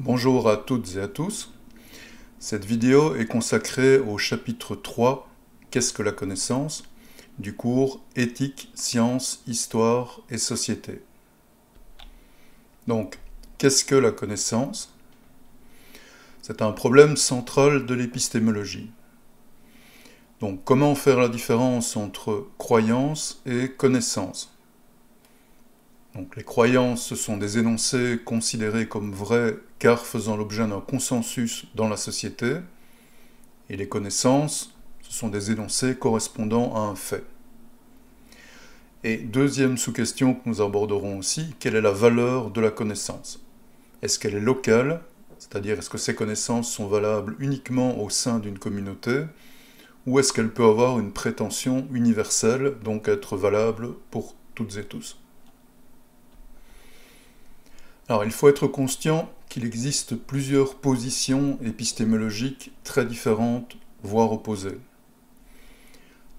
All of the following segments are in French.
Bonjour à toutes et à tous. Cette vidéo est consacrée au chapitre 3 Qu'est-ce que la connaissance du cours Éthique, sciences, histoire et société. Donc, qu'est-ce que la connaissance? C'est un problème central de l'épistémologie. Donc, comment faire la différence entre croyance et connaissance? Donc, les croyances, ce sont des énoncés considérés comme vrais car faisant l'objet d'un consensus dans la société, et les connaissances, ce sont des énoncés correspondant à un fait. Et deuxième sous-question que nous aborderons aussi, quelle est la valeur de la connaissance? Est-ce qu'elle est locale, c'est-à-dire est-ce que ces connaissances sont valables uniquement au sein d'une communauté, ou est-ce qu'elle peut avoir une prétention universelle, donc être valable pour toutes et tous? Alors, il faut être conscient qu'il existe plusieurs positions épistémologiques très différentes, voire opposées.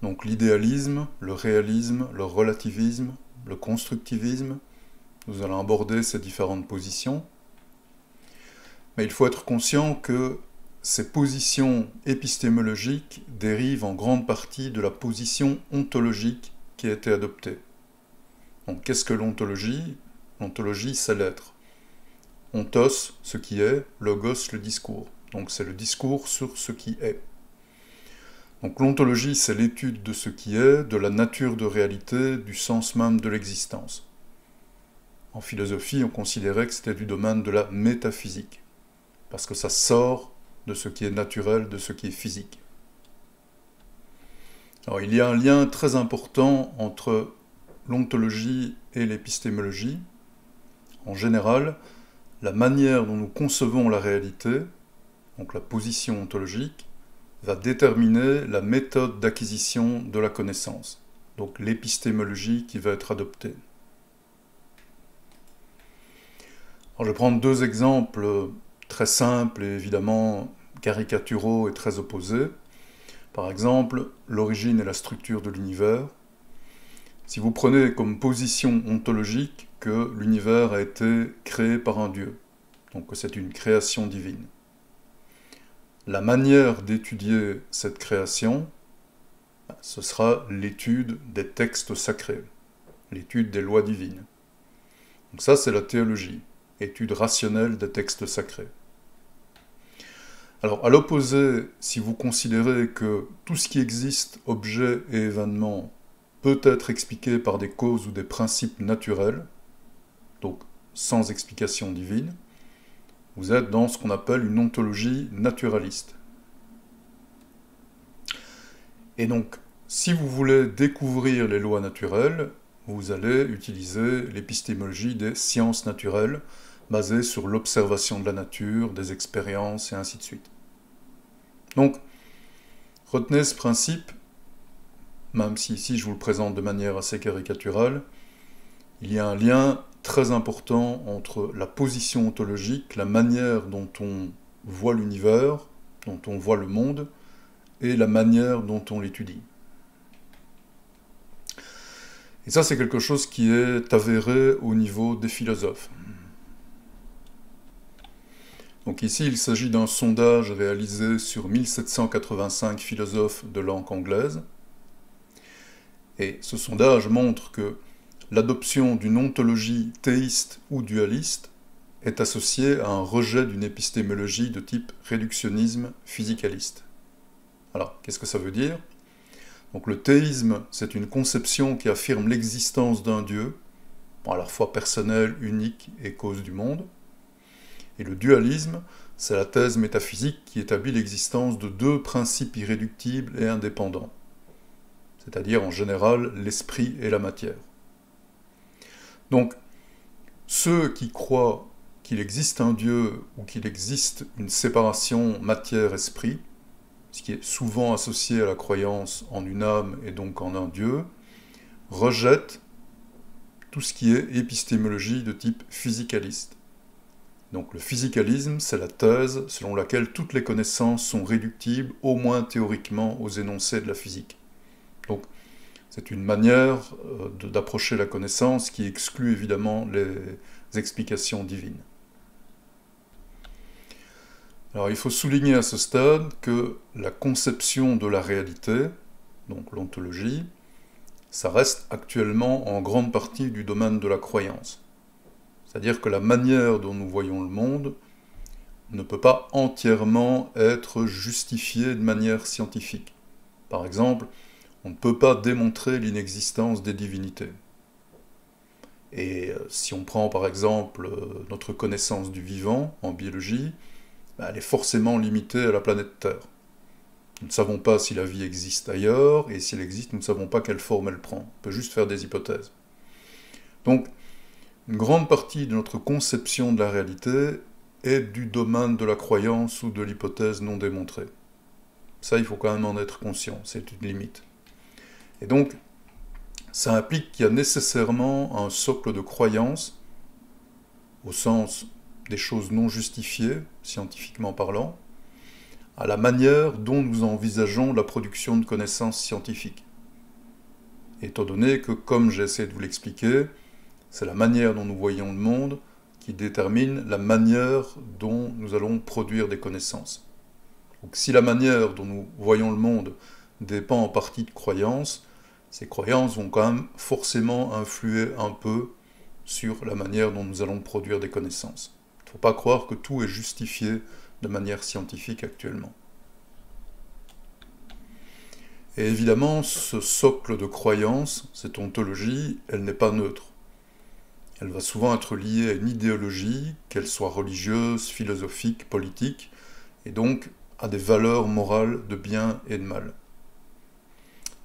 Donc l'idéalisme, le réalisme, le relativisme, le constructivisme, nous allons aborder ces différentes positions. Mais il faut être conscient que ces positions épistémologiques dérivent en grande partie de la position ontologique qui a été adoptée. Donc qu'est-ce que l'ontologie? L'ontologie, c'est l'être. Ontos, ce qui est, logos, le discours. Donc c'est le discours sur ce qui est. Donc l'ontologie, c'est l'étude de ce qui est, de la nature de réalité, du sens même de l'existence. En philosophie, on considérait que c'était du domaine de la métaphysique, parce que ça sort de ce qui est naturel, de ce qui est physique. Alors il y a un lien très important entre l'ontologie et l'épistémologie. En général, la manière dont nous concevons la réalité, donc la position ontologique, va déterminer la méthode d'acquisition de la connaissance, donc l'épistémologie qui va être adoptée. Alors je vais prendre deux exemples très simples et évidemment caricaturaux et très opposés. Par exemple, l'origine et la structure de l'univers. Si vous prenez comme position ontologique que l'univers a été créé par un Dieu, donc que c'est une création divine. La manière d'étudier cette création, ce sera l'étude des textes sacrés, l'étude des lois divines. Donc ça, c'est la théologie, étude rationnelle des textes sacrés. Alors, à l'opposé, si vous considérez que tout ce qui existe, objet et événement, peut être expliqué par des causes ou des principes naturels, donc sans explication divine, vous êtes dans ce qu'on appelle une ontologie naturaliste. Et donc, si vous voulez découvrir les lois naturelles, vous allez utiliser l'épistémologie des sciences naturelles, basée sur l'observation de la nature, des expériences et ainsi de suite. Donc, retenez ce principe, même si ici je vous le présente de manière assez caricaturale, il y a un lien très important entre la position ontologique, la manière dont on voit l'univers, dont on voit le monde, et la manière dont on l'étudie. Et ça, c'est quelque chose qui est avéré au niveau des philosophes. Donc ici, il s'agit d'un sondage réalisé sur 1785 philosophes de langue anglaise. Et ce sondage montre que l'adoption d'une ontologie théiste ou dualiste est associée à un rejet d'une épistémologie de type réductionnisme physicaliste. Alors, qu'est-ce que ça veut dire? Donc le théisme, c'est une conception qui affirme l'existence d'un Dieu, à la fois personnel, unique et cause du monde. Et le dualisme, c'est la thèse métaphysique qui établit l'existence de deux principes irréductibles et indépendants, c'est-à-dire en général l'esprit et la matière. Donc, ceux qui croient qu'il existe un Dieu ou qu'il existe une séparation matière-esprit, ce qui est souvent associé à la croyance en une âme et donc en un Dieu, rejettent tout ce qui est épistémologie de type physicaliste. Donc le physicalisme, c'est la thèse selon laquelle toutes les connaissances sont réductibles, au moins théoriquement, aux énoncés de la physique. Donc c'est une manière d'approcher la connaissance qui exclut évidemment les explications divines. Alors il faut souligner à ce stade que la conception de la réalité, donc l'ontologie, ça reste actuellement en grande partie du domaine de la croyance. C'est-à-dire que la manière dont nous voyons le monde ne peut pas entièrement être justifiée de manière scientifique. Par exemple, on ne peut pas démontrer l'inexistence des divinités. Et si on prend par exemple notre connaissance du vivant en biologie, elle est forcément limitée à la planète Terre. Nous ne savons pas si la vie existe ailleurs, et si elle existe, nous ne savons pas quelle forme elle prend. On peut juste faire des hypothèses. Donc, une grande partie de notre conception de la réalité est du domaine de la croyance ou de l'hypothèse non démontrée. Ça, il faut quand même en être conscient, c'est une limite. Et donc, ça implique qu'il y a nécessairement un socle de croyance, au sens des choses non justifiées, scientifiquement parlant, à la manière dont nous envisageons la production de connaissances scientifiques. Étant donné que, comme j'ai essayé de vous l'expliquer, c'est la manière dont nous voyons le monde qui détermine la manière dont nous allons produire des connaissances. Donc si la manière dont nous voyons le monde dépend en partie de croyances, ces croyances vont quand même forcément influer un peu sur la manière dont nous allons produire des connaissances. Il ne faut pas croire que tout est justifié de manière scientifique actuellement. Et évidemment, ce socle de croyance, cette ontologie, elle n'est pas neutre. Elle va souvent être liée à une idéologie, qu'elle soit religieuse, philosophique, politique, et donc à des valeurs morales de bien et de mal.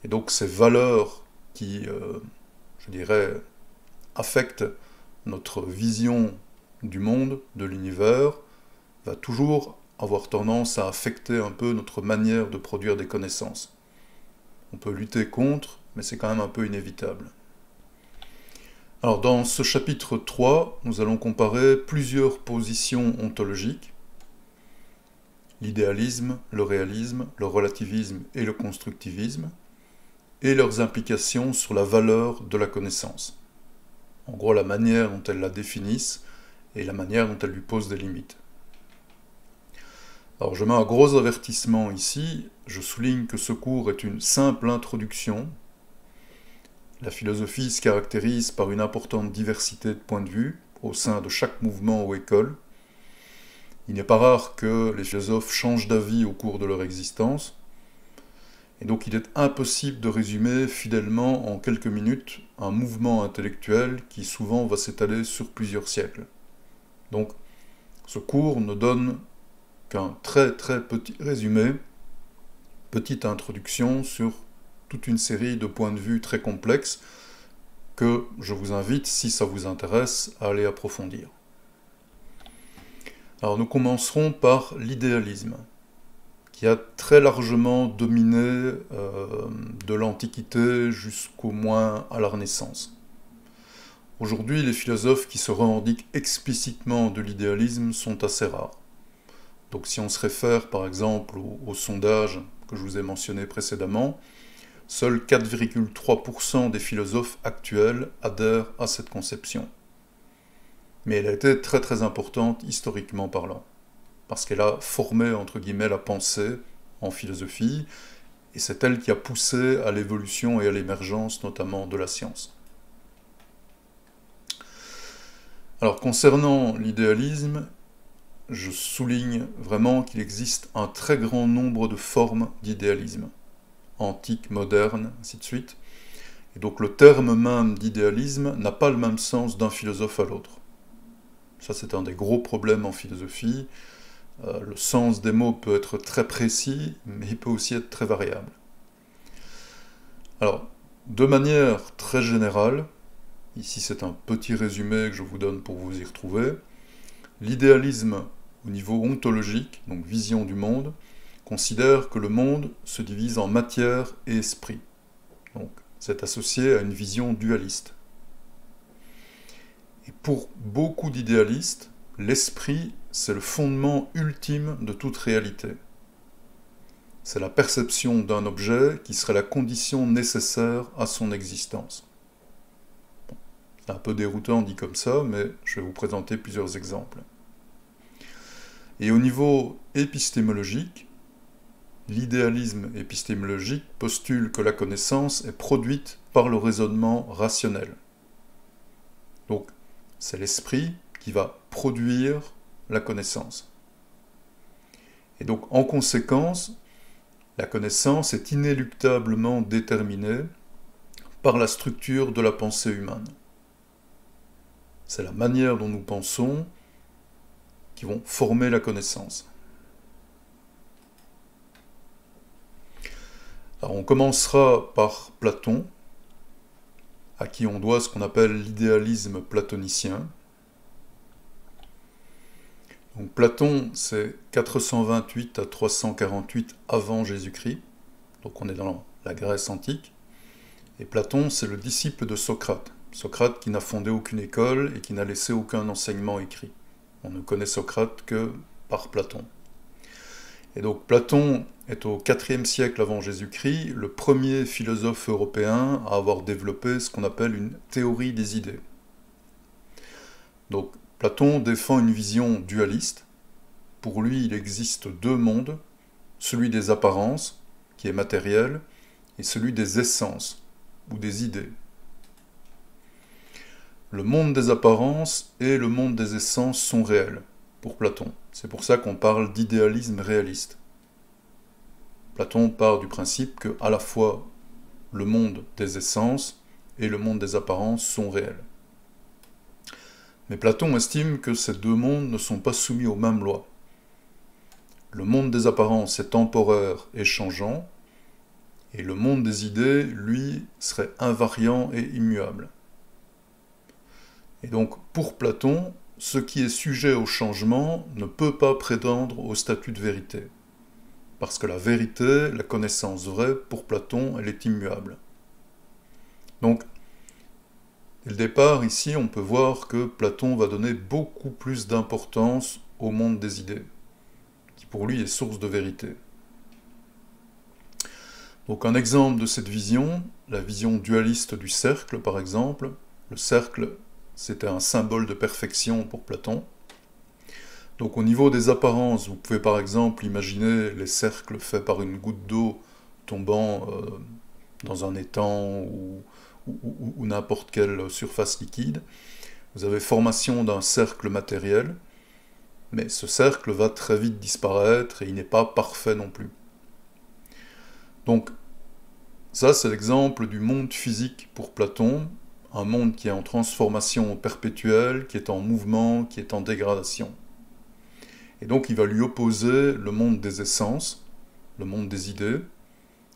Et donc ces valeurs qui, je dirais, affectent notre vision du monde, de l'univers, va toujours avoir tendance à affecter un peu notre manière de produire des connaissances. On peut lutter contre, mais c'est quand même un peu inévitable. Alors dans ce chapitre 3, nous allons comparer plusieurs positions ontologiques, l'idéalisme, le réalisme, le relativisme et le constructivisme, et leurs implications sur la valeur de la connaissance. En gros, la manière dont elles la définissent et la manière dont elles lui posent des limites. Alors je mets un gros avertissement ici, je souligne que ce cours est une simple introduction. La philosophie se caractérise par une importante diversité de points de vue au sein de chaque mouvement ou école. Il n'est pas rare que les philosophes changent d'avis au cours de leur existence, et donc il est impossible de résumer fidèlement en quelques minutes un mouvement intellectuel qui souvent va s'étaler sur plusieurs siècles. Donc ce cours ne donne qu'un très très petit résumé, petite introduction sur toute une série de points de vue très complexes que je vous invite, si ça vous intéresse, à aller approfondir. Alors nous commencerons par l'idéalisme, qui a très largement dominé de l'Antiquité jusqu'au moins à la Renaissance. Aujourd'hui, les philosophes qui se revendiquent explicitement de l'idéalisme sont assez rares. Donc si on se réfère par exemple au sondage que je vous ai mentionné précédemment, seuls 4,3% des philosophes actuels adhèrent à cette conception. Mais elle a été très très importante historiquement parlant, parce qu'elle a formé entre guillemets la pensée en philosophie, et c'est elle qui a poussé à l'évolution et à l'émergence notamment de la science. Alors concernant l'idéalisme, je souligne vraiment qu'il existe un très grand nombre de formes d'idéalisme, antique, moderne, ainsi de suite. Et donc le terme même d'idéalisme n'a pas le même sens d'un philosophe à l'autre. Ça c'est un des gros problèmes en philosophie. Le sens des mots peut être très précis, mais il peut aussi être très variable. Alors, de manière très générale, ici c'est un petit résumé que je vous donne pour vous y retrouver, l'idéalisme au niveau ontologique, donc vision du monde, considère que le monde se divise en matière et esprit. Donc, c'est associé à une vision dualiste. Et pour beaucoup d'idéalistes, l'esprit, c'est le fondement ultime de toute réalité. C'est la perception d'un objet qui serait la condition nécessaire à son existence. Bon, c'est un peu déroutant dit comme ça, mais je vais vous présenter plusieurs exemples. Et au niveau épistémologique, l'idéalisme épistémologique postule que la connaissance est produite par le raisonnement rationnel. Donc, c'est l'esprit qui va produire la connaissance. Et donc, en conséquence, la connaissance est inéluctablement déterminée par la structure de la pensée humaine. C'est la manière dont nous pensons qui vont former la connaissance. Alors on commencera par Platon, à qui on doit ce qu'on appelle l'idéalisme platonicien. Donc Platon, c'est 428 à 348 avant Jésus-Christ, donc on est dans la Grèce antique, et Platon, c'est le disciple de Socrate. Socrate qui n'a fondé aucune école et qui n'a laissé aucun enseignement écrit. On ne connaît Socrate que par Platon. Et donc Platon est au IVe siècle avant Jésus-Christ le premier philosophe européen à avoir développé ce qu'on appelle une théorie des idées. Donc Platon défend une vision dualiste. Pour lui, il existe deux mondes, celui des apparences, qui est matériel, et celui des essences, ou des idées. Le monde des apparences et le monde des essences sont réels, pour Platon. C'est pour ça qu'on parle d'idéalisme réaliste. Platon part du principe que, à la fois, le monde des essences et le monde des apparences sont réels. Mais Platon estime que ces deux mondes ne sont pas soumis aux mêmes lois. Le monde des apparences est temporaire et changeant, et le monde des idées, lui, serait invariant et immuable. Et donc, pour Platon, ce qui est sujet au changement ne peut pas prétendre au statut de vérité. Parce que la vérité, la connaissance vraie, pour Platon, elle est immuable. Donc, dès le départ, ici, on peut voir que Platon va donner beaucoup plus d'importance au monde des idées, qui pour lui est source de vérité. Donc un exemple de cette vision, la vision dualiste du cercle par exemple. Le cercle, c'était un symbole de perfection pour Platon. Donc au niveau des apparences, vous pouvez par exemple imaginer les cercles faits par une goutte d'eau tombant dans un étang ou n'importe quelle surface liquide. Vous avez formation d'un cercle matériel, mais ce cercle va très vite disparaître et il n'est pas parfait non plus. Donc, ça c'est l'exemple du monde physique pour Platon, un monde qui est en transformation perpétuelle, qui est en mouvement, qui est en dégradation. Et donc il va lui opposer le monde des essences, le monde des idées.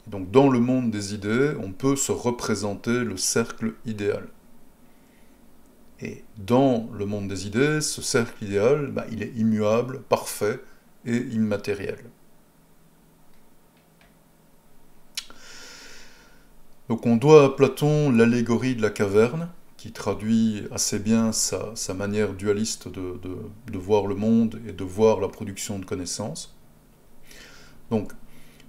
Et donc dans le monde des idées, on peut se représenter le cercle idéal. Et dans le monde des idées, ce cercle idéal, il est immuable, parfait et immatériel. Donc on doit à Platon l'allégorie de la caverne, qui traduit assez bien sa manière dualiste de voir le monde et de voir la production de connaissances. Donc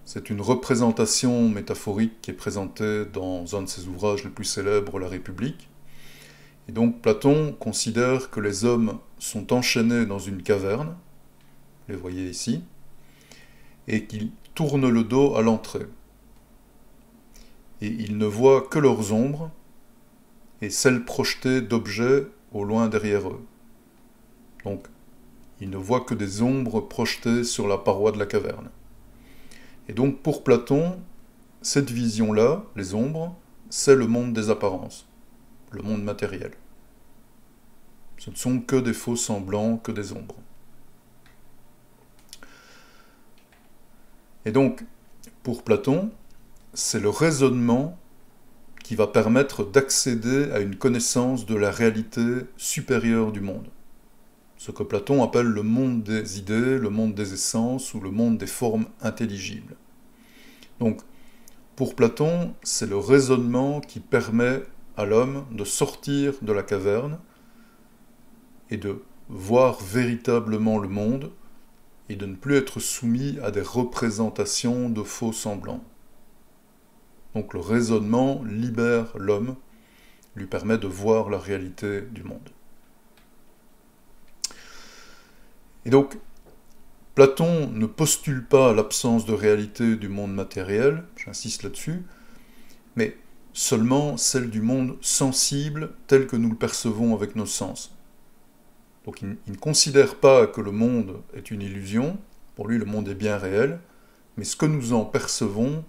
c'est une représentation métaphorique qui est présentée dans un de ses ouvrages les plus célèbres, La République. Et donc Platon considère que les hommes sont enchaînés dans une caverne, vous les voyez ici, et qu'ils tournent le dos à l'entrée. Et ils ne voient que leurs ombres et celles projetées d'objets au loin derrière eux. Donc, ils ne voient que des ombres projetées sur la paroi de la caverne. Et donc, pour Platon, cette vision-là, les ombres, c'est le monde des apparences, le monde matériel. Ce ne sont que des faux semblants, que des ombres. Et donc, pour Platon, c'est le raisonnement qui va permettre d'accéder à une connaissance de la réalité supérieure du monde. Ce que Platon appelle le monde des idées, le monde des essences ou le monde des formes intelligibles. Donc, pour Platon, c'est le raisonnement qui permet à l'homme de sortir de la caverne et de voir véritablement le monde et de ne plus être soumis à des représentations de faux semblants. Donc le raisonnement libère l'homme, lui permet de voir la réalité du monde. Et donc, Platon ne postule pas l'absence de réalité du monde matériel, j'insiste là-dessus, mais seulement celle du monde sensible tel que nous le percevons avec nos sens. Donc il ne considère pas que le monde est une illusion, pour lui le monde est bien réel, mais ce que nous en percevons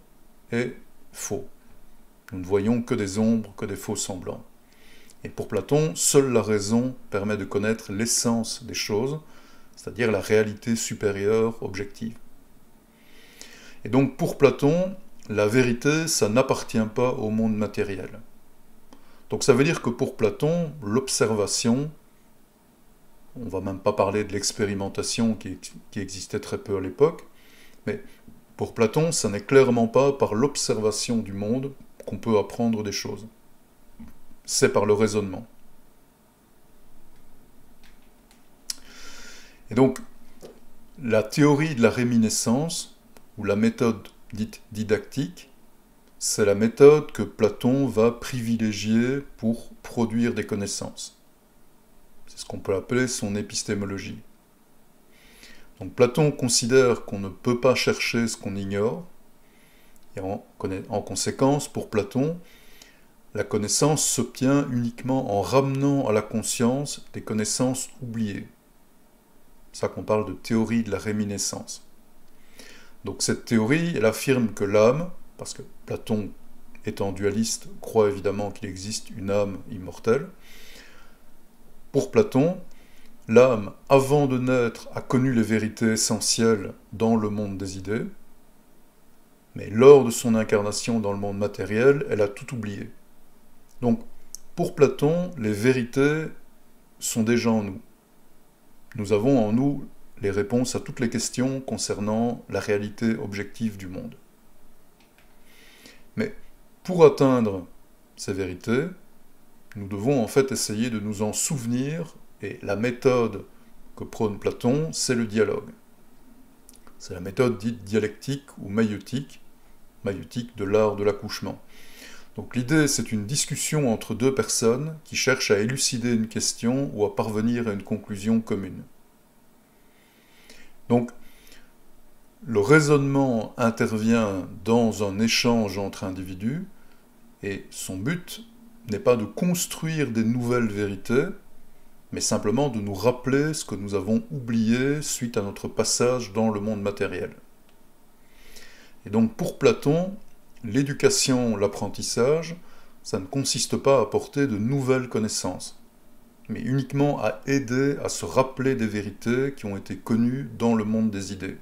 est faux. Nous ne voyons que des ombres, que des faux semblants. Et pour Platon, seule la raison permet de connaître l'essence des choses, c'est-à-dire la réalité supérieure, objective. Et donc pour Platon, la vérité, ça n'appartient pas au monde matériel. Donc ça veut dire que pour Platon, l'observation, on ne va même pas parler de l'expérimentation qui existait très peu à l'époque, mais pour Platon, ça n'est clairement pas par l'observation du monde qu'on peut apprendre des choses. C'est par le raisonnement. Et donc, la théorie de la réminiscence, ou la méthode dite didactique, c'est la méthode que Platon va privilégier pour produire des connaissances. C'est ce qu'on peut appeler son épistémologie. Donc Platon considère qu'on ne peut pas chercher ce qu'on ignore, et en conséquence, pour Platon, la connaissance s'obtient uniquement en ramenant à la conscience des connaissances oubliées. C'est ça qu'on parle de théorie de la réminiscence. Donc cette théorie, elle affirme que l'âme, parce que Platon, étant dualiste, croit évidemment qu'il existe une âme immortelle. Pour Platon, l'âme, avant de naître, a connu les vérités essentielles dans le monde des idées, mais lors de son incarnation dans le monde matériel, elle a tout oublié. Donc, pour Platon, les vérités sont déjà en nous. Nous avons en nous les réponses à toutes les questions concernant la réalité objective du monde. Mais pour atteindre ces vérités, nous devons en fait essayer de nous en souvenir, et la méthode que prône Platon, c'est le dialogue. C'est la méthode dite dialectique ou maïeutique de l'art de l'accouchement. Donc l'idée, c'est une discussion entre deux personnes qui cherchent à élucider une question ou à parvenir à une conclusion commune. Donc, le raisonnement intervient dans un échange entre individus, et son but n'est pas de construire des nouvelles vérités, mais simplement de nous rappeler ce que nous avons oublié suite à notre passage dans le monde matériel. Et donc pour Platon, l'éducation, l'apprentissage, ça ne consiste pas à apporter de nouvelles connaissances, mais uniquement à aider à se rappeler des vérités qui ont été connues dans le monde des idées.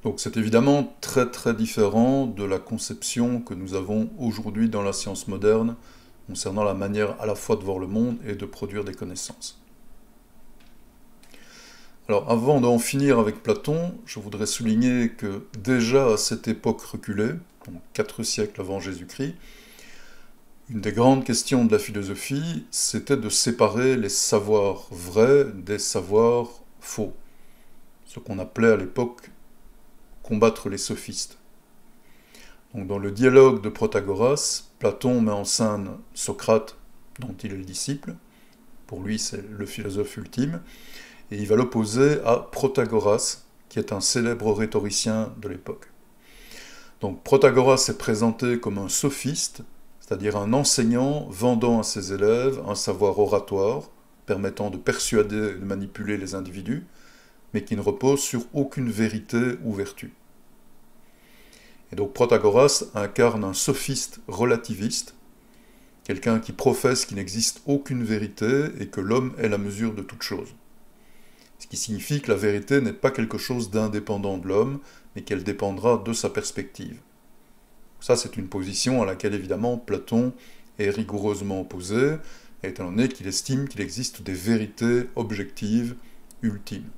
Donc c'est évidemment très très différent de la conception que nous avons aujourd'hui dans la science moderne concernant la manière à la fois de voir le monde et de produire des connaissances. Alors avant d'en finir avec Platon, je voudrais souligner que déjà à cette époque reculée, donc 4 siècles avant Jésus-Christ, une des grandes questions de la philosophie, c'était de séparer les savoirs vrais des savoirs faux, ce qu'on appelait à l'époque combattre les sophistes. Donc dans le dialogue de Protagoras, Platon met en scène Socrate, dont il est le disciple, pour lui c'est le philosophe ultime, et il va l'opposer à Protagoras, qui est un célèbre rhétoricien de l'époque. Donc Protagoras est présenté comme un sophiste, c'est-à-dire un enseignant vendant à ses élèves un savoir oratoire, permettant de persuader et de manipuler les individus, mais qui ne repose sur aucune vérité ou vertu. Et donc Protagoras incarne un sophiste relativiste, quelqu'un qui professe qu'il n'existe aucune vérité et que l'homme est la mesure de toute chose. Ce qui signifie que la vérité n'est pas quelque chose d'indépendant de l'homme, mais qu'elle dépendra de sa perspective. Ça, c'est une position à laquelle, évidemment, Platon est rigoureusement opposé, étant donné qu'il estime qu'il existe des vérités objectives ultimes.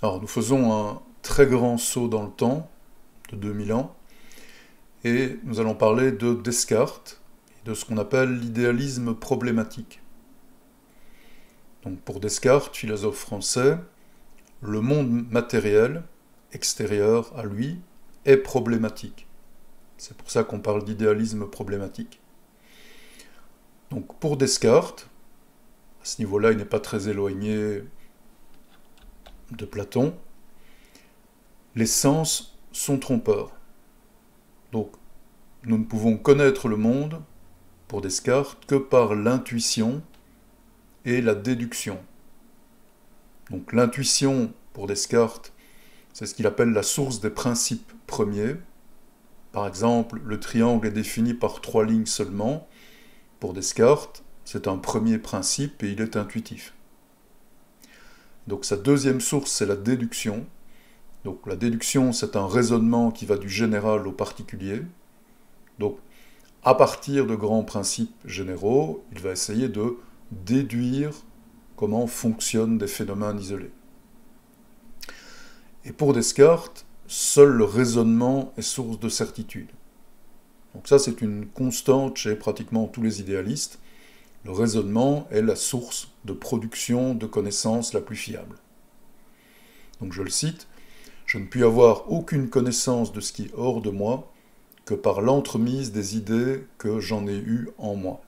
Alors, nous faisons un très grand saut dans le temps, de 2000 ans, et nous allons parler de Descartes, et de ce qu'on appelle l'idéalisme problématique. Donc pour Descartes, philosophe français, le monde matériel, extérieur à lui, est problématique. C'est pour ça qu'on parle d'idéalisme problématique. Donc pour Descartes, À ce niveau-là, il n'est pas très éloigné de Platon. Les sens sont trompeurs. Donc, nous ne pouvons connaître le monde, pour Descartes, que par l'intuition et la déduction. Donc l'intuition, pour Descartes, c'est ce qu'il appelle la source des principes premiers. Par exemple, le triangle est défini par 3 lignes seulement. Pour Descartes, c'est un premier principe et il est intuitif. Donc sa deuxième source, c'est la déduction. Donc la déduction, c'est un raisonnement qui va du général au particulier. Donc à partir de grands principes généraux, il va essayer de déduire comment fonctionnent des phénomènes isolés. Et pour Descartes, seul le raisonnement est source de certitude. Donc ça, c'est une constante chez pratiquement tous les idéalistes. Le raisonnement est la source de production de connaissances la plus fiable. Donc je le cite, « Je ne puis avoir aucune connaissance de ce qui est hors de moi que par l'entremise des idées que j'en ai eues en moi. »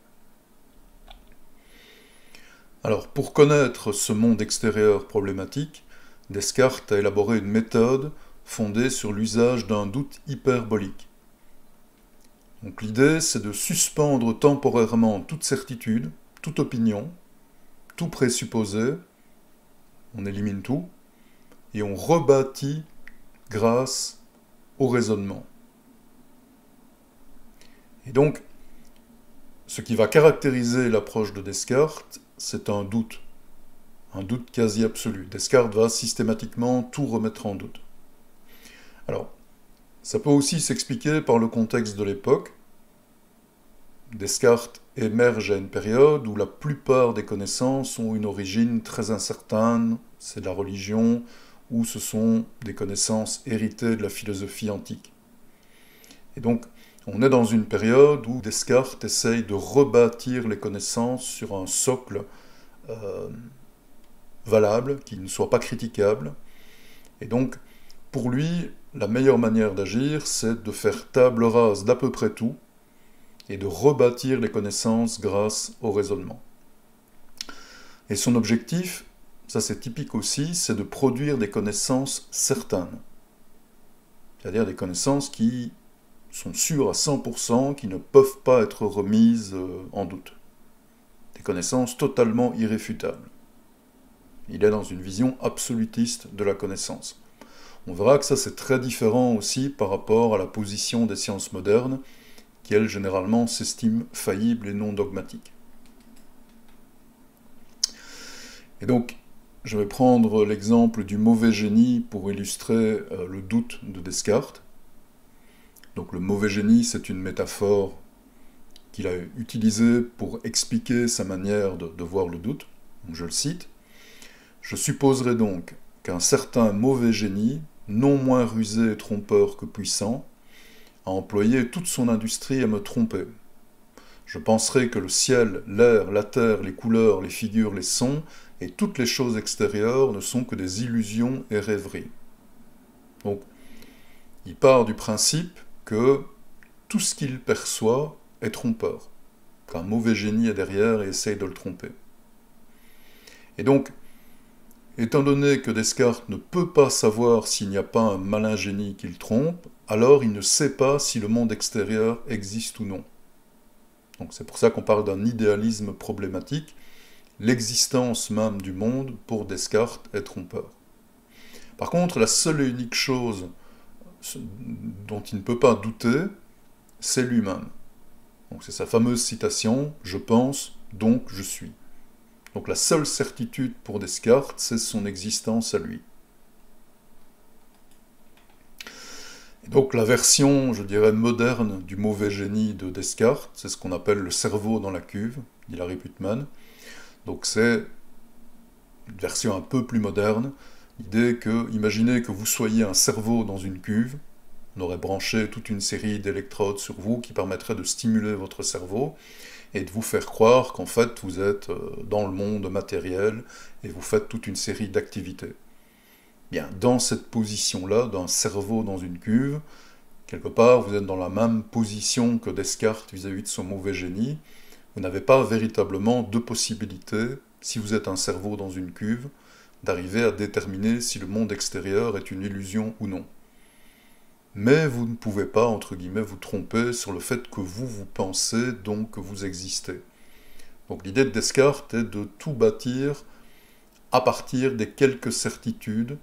Alors, pour connaître ce monde extérieur problématique, Descartes a élaboré une méthode fondée sur l'usage d'un doute hyperbolique. Donc l'idée, c'est de suspendre temporairement toute certitude, toute opinion, tout présupposé, on élimine tout, et on rebâtit grâce au raisonnement. Et donc, ce qui va caractériser l'approche de Descartes, c'est un doute quasi absolu. Descartes va systématiquement tout remettre en doute. Alors, ça peut aussi s'expliquer par le contexte de l'époque. Descartes émerge à une période où la plupart des connaissances ont une origine très incertaine, c'est de la religion, ou ce sont des connaissances héritées de la philosophie antique. Et donc, on est dans une période où Descartes essaye de rebâtir les connaissances sur un socle valable, qui ne soit pas critiquable. Et donc, pour lui, la meilleure manière d'agir, c'est de faire table rase d'à peu près tout et de rebâtir les connaissances grâce au raisonnement. Et son objectif, ça c'est typique aussi, c'est de produire des connaissances certaines. C'est-à-dire des connaissances qui sont sûres à 100%, qui ne peuvent pas être remises en doute. Des connaissances totalement irréfutables. Il est dans une vision absolutiste de la connaissance. On verra que ça c'est très différent aussi par rapport à la position des sciences modernes, qui elles généralement s'estiment faillibles et non dogmatiques. Et donc, je vais prendre l'exemple du mauvais génie pour illustrer le doute de Descartes. Donc le mauvais génie, c'est une métaphore qu'il a utilisée pour expliquer sa manière de voir le doute. Donc, je le cite. « Je supposerai donc qu'un certain mauvais génie, non moins rusé et trompeur que puissant, a employé toute son industrie à me tromper. Je penserai que le ciel, l'air, la terre, les couleurs, les figures, les sons, et toutes les choses extérieures ne sont que des illusions et rêveries. » Donc, il part du principe que tout ce qu'il perçoit est trompeur, qu'un mauvais génie est derrière et essaye de le tromper. Et donc, étant donné que Descartes ne peut pas savoir s'il n'y a pas un malin génie qui le trompe, alors il ne sait pas si le monde extérieur existe ou non. Donc c'est pour ça qu'on parle d'un idéalisme problématique. L'existence même du monde, pour Descartes, est trompeur. Par contre, la seule et unique chose dont il ne peut pas douter, c'est lui-même. Donc c'est sa fameuse citation « Je pense, donc je suis ». Donc la seule certitude pour Descartes, c'est son existence à lui. Et donc la version, je dirais, moderne du mauvais génie de Descartes, c'est ce qu'on appelle le cerveau dans la cuve, d'Hilary Putman. Donc c'est une version un peu plus moderne. L'idée que, imaginez que vous soyez un cerveau dans une cuve, on aurait branché toute une série d'électrodes sur vous qui permettraient de stimuler votre cerveau et de vous faire croire qu'en fait vous êtes dans le monde matériel et vous faites toute une série d'activités. Bien, dans cette position-là, d'un cerveau dans une cuve, quelque part vous êtes dans la même position que Descartes vis-à-vis de son mauvais génie. Vous n'avez pas véritablement deux possibilités si vous êtes un cerveau dans une cuve, d'arriver à déterminer si le monde extérieur est une illusion ou non. Mais vous ne pouvez pas, entre guillemets, vous tromper sur le fait que vous pensez, donc que vous existez. Donc l'idée de Descartes est de tout bâtir à partir des quelques certitudes,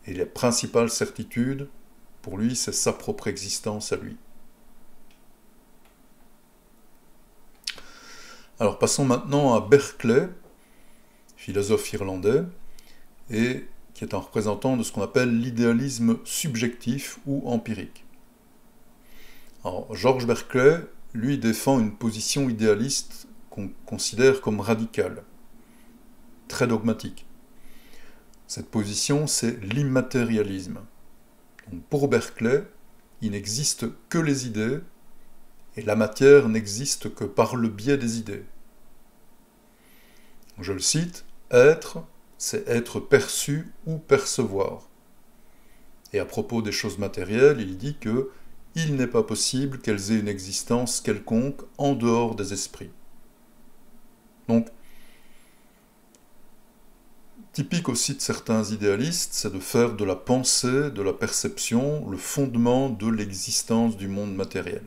et les principales certitudes, pour lui, c'est sa propre existence à lui. Alors passons maintenant à Berkeley, philosophe irlandais, et qui est un représentant de ce qu'on appelle l'idéalisme subjectif ou empirique. Alors, George Berkeley, lui, défend une position idéaliste qu'on considère comme radicale, très dogmatique. Cette position, c'est l'immatérialisme. Donc, pour Berkeley, il n'existe que les idées, et la matière n'existe que par le biais des idées. Je le cite, « Être, c'est être perçu ou percevoir. » Et à propos des choses matérielles, il dit que « il n'est pas possible qu'elles aient une existence quelconque en dehors des esprits. » Donc, typique aussi de certains idéalistes, c'est de faire de la pensée, de la perception, le fondement de l'existence du monde matériel.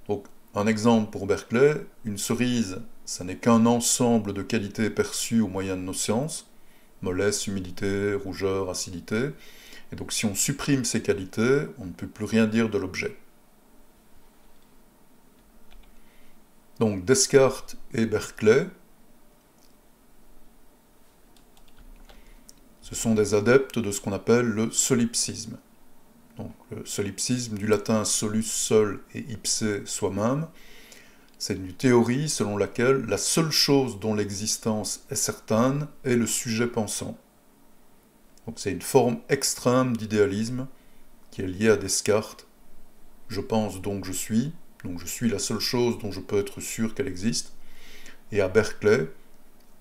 Donc, un exemple pour Berkeley, une cerise, ça n'est qu'un ensemble de qualités perçues au moyen de nos sens, mollesse, humidité, rougeur, acidité, et donc si on supprime ces qualités, on ne peut plus rien dire de l'objet. Donc Descartes et Berkeley, ce sont des adeptes de ce qu'on appelle le solipsisme. Donc le solipsisme, du latin solus, seul, et ipse, soi-même, c'est une théorie selon laquelle la seule chose dont l'existence est certaine est le sujet pensant. Donc c'est une forme extrême d'idéalisme qui est liée à Descartes. Je pense donc je suis la seule chose dont je peux être sûr qu'elle existe. Et à Berkeley,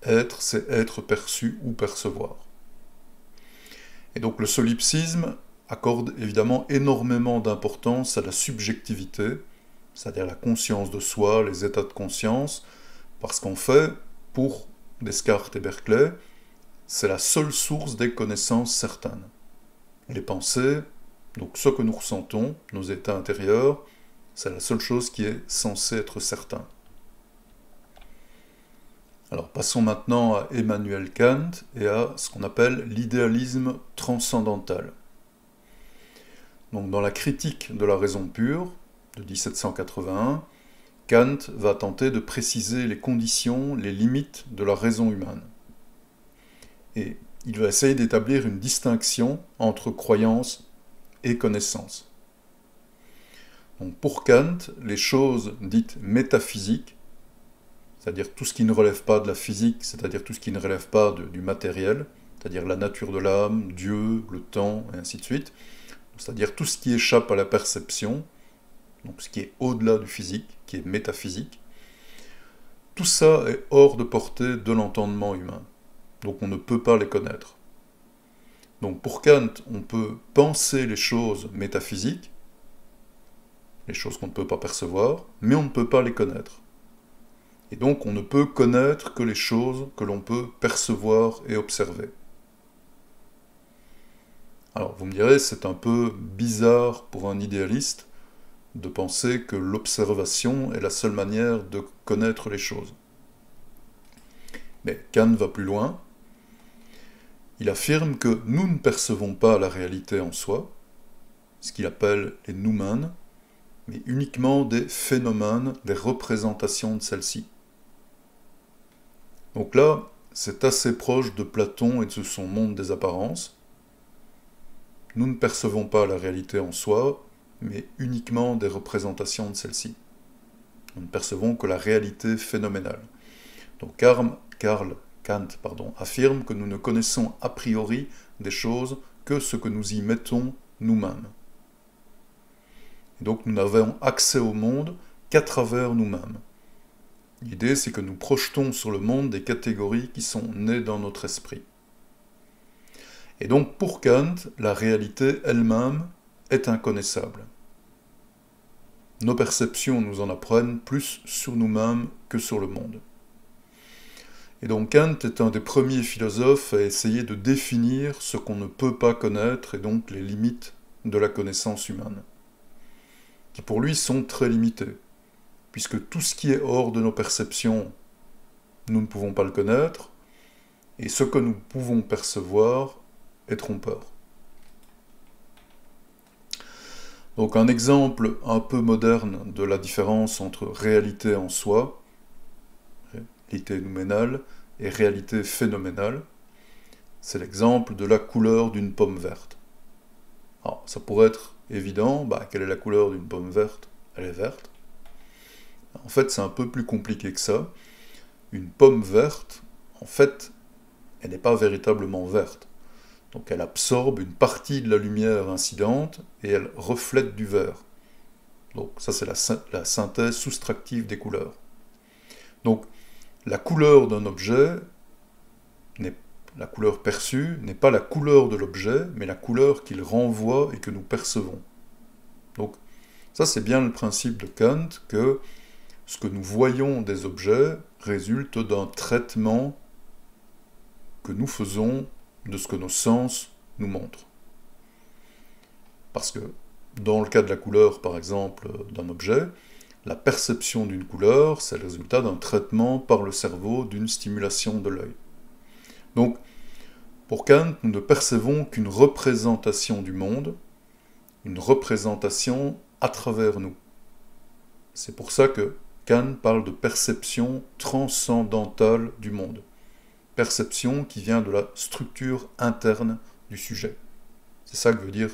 être, c'est être perçu ou percevoir. Et donc le solipsisme accorde évidemment énormément d'importance à la subjectivité, c'est-à-dire la conscience de soi, les états de conscience, parce qu'en fait, pour Descartes et Berkeley, c'est la seule source des connaissances certaines. Les pensées, donc ce que nous ressentons, nos états intérieurs, c'est la seule chose qui est censée être certain. Alors passons maintenant à Emmanuel Kant et à ce qu'on appelle l'idéalisme transcendantal. Donc dans la critique de la raison pure, de 1781, Kant va tenter de préciser les conditions, les limites de la raison humaine. Et il va essayer d'établir une distinction entre croyance et connaissance. Donc pour Kant, les choses dites métaphysiques, c'est-à-dire tout ce qui ne relève pas de la physique, c'est-à-dire tout ce qui ne relève pas du matériel, c'est-à-dire la nature de l'âme, Dieu, le temps, et ainsi de suite, c'est-à-dire tout ce qui échappe à la perception, donc ce qui est au-delà du physique, qui est métaphysique, tout ça est hors de portée de l'entendement humain. Donc on ne peut pas les connaître. Donc pour Kant, on peut penser les choses métaphysiques, les choses qu'on ne peut pas percevoir, mais on ne peut pas les connaître. Et donc on ne peut connaître que les choses que l'on peut percevoir et observer. Alors vous me direz, c'est un peu bizarre pour un idéaliste de penser que l'observation est la seule manière de connaître les choses. Mais Kant va plus loin. Il affirme que nous ne percevons pas la réalité en soi, ce qu'il appelle les noumènes, mais uniquement des phénomènes, des représentations de celle-ci. Donc là, c'est assez proche de Platon et de son monde des apparences. Nous ne percevons pas la réalité en soi, mais uniquement des représentations de celle-ci. Nous ne percevons que la réalité phénoménale. Donc Karl Kant affirme que nous ne connaissons a priori des choses que ce que nous y mettons nous-mêmes. Et donc nous n'avons accès au monde qu'à travers nous-mêmes. L'idée, c'est que nous projetons sur le monde des catégories qui sont nées dans notre esprit. Et donc, pour Kant, la réalité elle-même est inconnaissable. Nos perceptions nous en apprennent plus sur nous-mêmes que sur le monde. Et donc Kant est un des premiers philosophes à essayer de définir ce qu'on ne peut pas connaître et donc les limites de la connaissance humaine, qui pour lui sont très limitées, puisque tout ce qui est hors de nos perceptions, nous ne pouvons pas le connaître, et ce que nous pouvons percevoir est trompeur. Donc un exemple un peu moderne de la différence entre réalité en soi, réalité nouménale, et réalité phénoménale, c'est l'exemple de la couleur d'une pomme verte. Alors, ça pourrait être évident, quelle est la couleur d'une pomme verte? Elle est verte. En fait, c'est un peu plus compliqué que ça. Une pomme verte, en fait, elle n'est pas véritablement verte. Donc elle absorbe une partie de la lumière incidente et elle reflète du vert. Donc ça, c'est la synthèse soustractive des couleurs. Donc la couleur d'un objet, la couleur perçue, n'est pas la couleur de l'objet, mais la couleur qu'il renvoie et que nous percevons. Donc ça, c'est bien le principe de Kant, que ce que nous voyons des objets résulte d'un traitement que nous faisons de ce que nos sens nous montrent. Parce que, dans le cas de la couleur, par exemple, d'un objet, la perception d'une couleur, c'est le résultat d'un traitement par le cerveau d'une stimulation de l'œil. Donc, pour Kant, nous ne percevons qu'une représentation du monde, une représentation à travers nous. C'est pour ça que Kant parle de perception transcendantale du monde. Perception qui vient de la structure interne du sujet. C'est ça que veut dire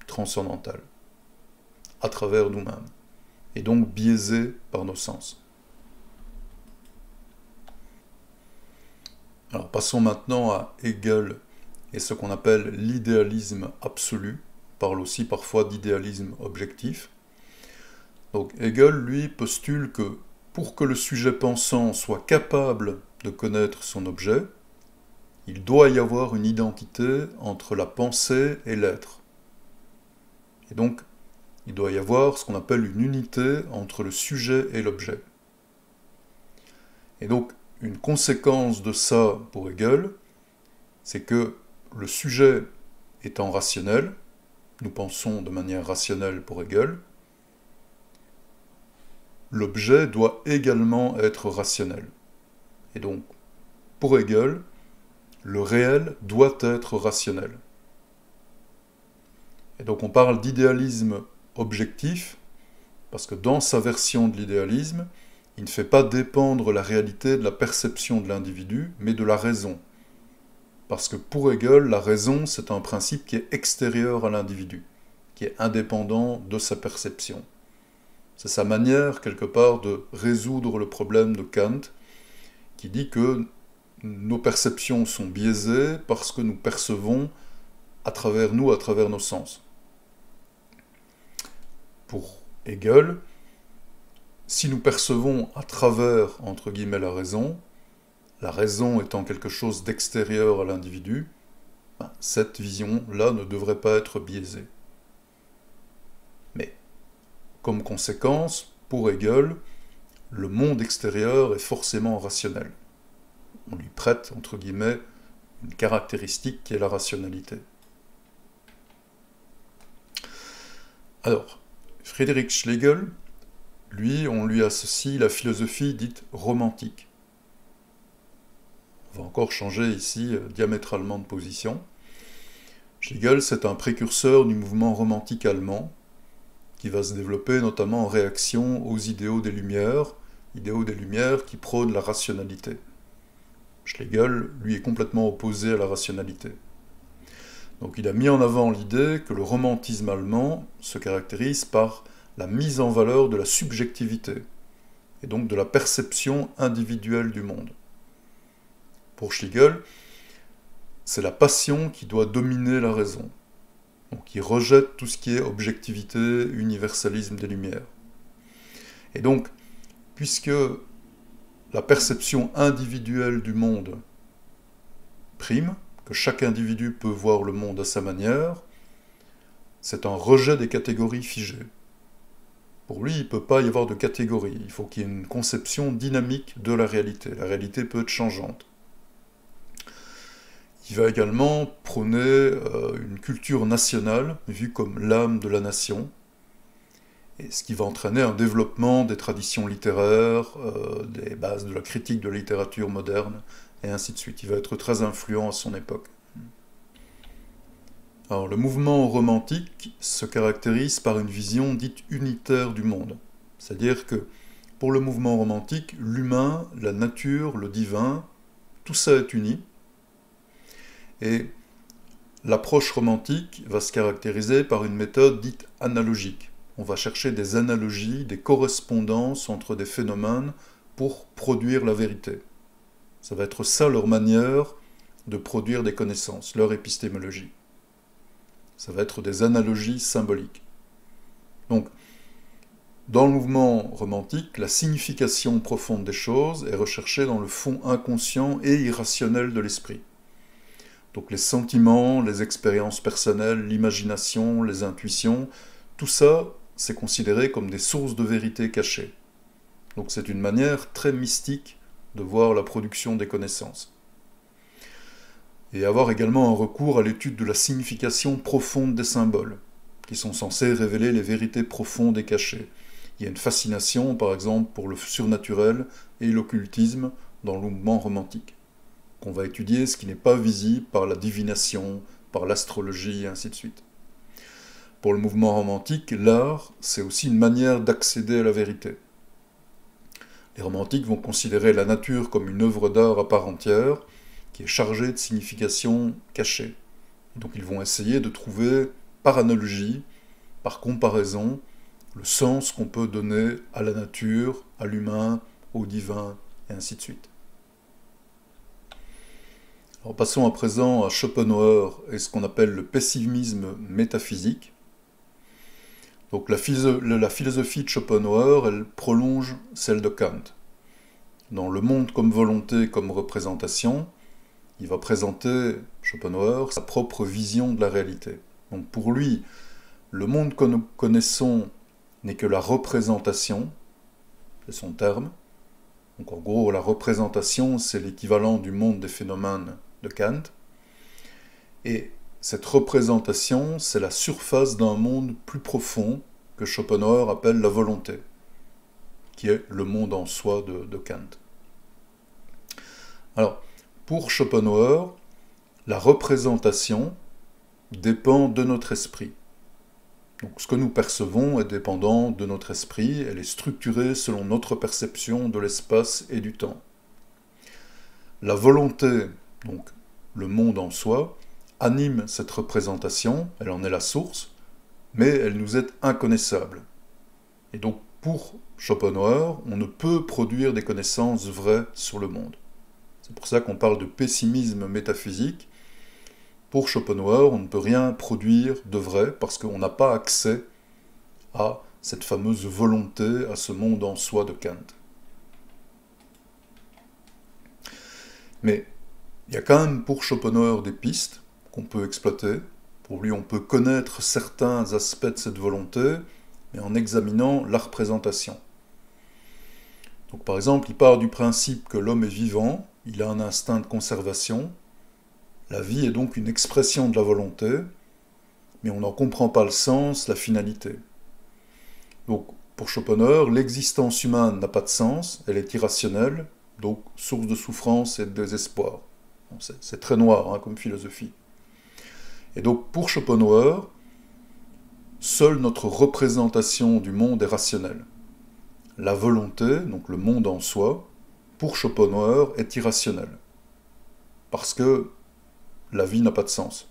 transcendantal. À travers nous-mêmes. Et donc biaisé par nos sens. Alors passons maintenant à Hegel et ce qu'on appelle l'idéalisme absolu. On parle aussi parfois d'idéalisme objectif. Donc Hegel, lui, postule que pour que le sujet pensant soit capable de connaître son objet, il doit y avoir une identité entre la pensée et l'être. Et donc, il doit y avoir ce qu'on appelle une unité entre le sujet et l'objet. Et donc, une conséquence de ça pour Hegel, c'est que le sujet étant rationnel, nous pensons de manière rationnelle pour Hegel, l'objet doit également être rationnel. Et donc, pour Hegel, le réel doit être rationnel. Et donc on parle d'idéalisme objectif, parce que dans sa version de l'idéalisme, il ne fait pas dépendre la réalité de la perception de l'individu, mais de la raison. Parce que pour Hegel, la raison, c'est un principe qui est extérieur à l'individu, qui est indépendant de sa perception. C'est sa manière, quelque part, de résoudre le problème de Kant, qui dit que nos perceptions sont biaisées parce que nous percevons à travers nous, à travers nos sens. Pour Hegel, si nous percevons à travers, entre guillemets, la raison étant quelque chose d'extérieur à l'individu, cette vision-là ne devrait pas être biaisée. Mais, comme conséquence, pour Hegel, le monde extérieur est forcément rationnel. On lui prête, entre guillemets, une caractéristique qui est la rationalité. Alors, Friedrich Schlegel, lui, on lui associe la philosophie dite romantique. On va encore changer ici diamétralement de position. Schlegel, c'est un précurseur du mouvement romantique allemand, qui va se développer notamment en réaction aux idéaux des Lumières qui prônent la rationalité. Schlegel, lui, est complètement opposé à la rationalité. Donc il a mis en avant l'idée que le romantisme allemand se caractérise par la mise en valeur de la subjectivité, et donc de la perception individuelle du monde. Pour Schlegel, c'est la passion qui doit dominer la raison. Donc il rejette tout ce qui est objectivité, universalisme des Lumières. Et donc, puisque la perception individuelle du monde prime, que chaque individu peut voir le monde à sa manière, c'est un rejet des catégories figées. Pour lui, il ne peut pas y avoir de catégorie, il faut qu'il y ait une conception dynamique de la réalité. La réalité peut être changeante. Il va également prôner une culture nationale, vue comme l'âme de la nation, et ce qui va entraîner un développement des traditions littéraires, des bases de la critique de la littérature moderne, et ainsi de suite. Il va être très influent à son époque. Alors, le mouvement romantique se caractérise par une vision dite unitaire du monde. C'est-à-dire que, pour le mouvement romantique, l'humain, la nature, le divin, tout ça est uni. Et l'approche romantique va se caractériser par une méthode dite analogique. On va chercher des analogies, des correspondances entre des phénomènes pour produire la vérité. Ça va être ça leur manière de produire des connaissances, leur épistémologie. Ça va être des analogies symboliques. Donc, dans le mouvement romantique, la signification profonde des choses est recherchée dans le fond inconscient et irrationnel de l'esprit. Donc les sentiments, les expériences personnelles, l'imagination, les intuitions, tout ça, c'est considéré comme des sources de vérité cachées. Donc c'est une manière très mystique de voir la production des connaissances. Et avoir également un recours à l'étude de la signification profonde des symboles, qui sont censés révéler les vérités profondes et cachées. Il y a une fascination, par exemple, pour le surnaturel et l'occultisme dans le mouvement romantique. On va étudier ce qui n'est pas visible par la divination, par l'astrologie, et ainsi de suite. Pour le mouvement romantique, l'art, c'est aussi une manière d'accéder à la vérité. Les romantiques vont considérer la nature comme une œuvre d'art à part entière, qui est chargée de significations cachées. Donc ils vont essayer de trouver, par analogie, par comparaison, le sens qu'on peut donner à la nature, à l'humain, au divin, et ainsi de suite. Alors passons à présent à Schopenhauer et ce qu'on appelle le pessimisme métaphysique. Donc la philosophie de Schopenhauer, elle prolonge celle de Kant. Dans Le monde comme volonté, comme représentation, il va présenter, Schopenhauer, sa propre vision de la réalité. Donc pour lui, le monde que nous connaissons n'est que la représentation, c'est son terme. Donc en gros, la représentation, c'est l'équivalent du monde des phénomènes de Kant. Et cette représentation, c'est la surface d'un monde plus profond que Schopenhauer appelle la volonté, qui est le monde en soi de Kant. Alors, pour Schopenhauer, la représentation dépend de notre esprit. Donc ce que nous percevons est dépendant de notre esprit, elle est structurée selon notre perception de l'espace et du temps. La volonté, donc le monde en soi, anime cette représentation, elle en est la source, mais elle nous est inconnaissable. Et donc pour Schopenhauer, on ne peut produire des connaissances vraies sur le monde. C'est pour ça qu'on parle de pessimisme métaphysique. Pour Schopenhauer, on ne peut rien produire de vrai parce qu'on n'a pas accès à cette fameuse volonté, à ce monde en soi de Kant. Mais il y a quand même pour Schopenhauer des pistes qu'on peut exploiter. Pour lui, on peut connaître certains aspects de cette volonté, mais en examinant la représentation. Donc par exemple, il part du principe que l'homme est vivant, il a un instinct de conservation. La vie est donc une expression de la volonté, mais on n'en comprend pas le sens, la finalité. Donc, pour Schopenhauer, l'existence humaine n'a pas de sens, elle est irrationnelle, donc source de souffrance et de désespoir. Bon, c'est très noir comme philosophie. Et donc, pour Schopenhauer, seule notre représentation du monde est rationnelle. La volonté, donc le monde en soi, pour Schopenhauer, est irrationnelle. Parce que la vie n'a pas de sens.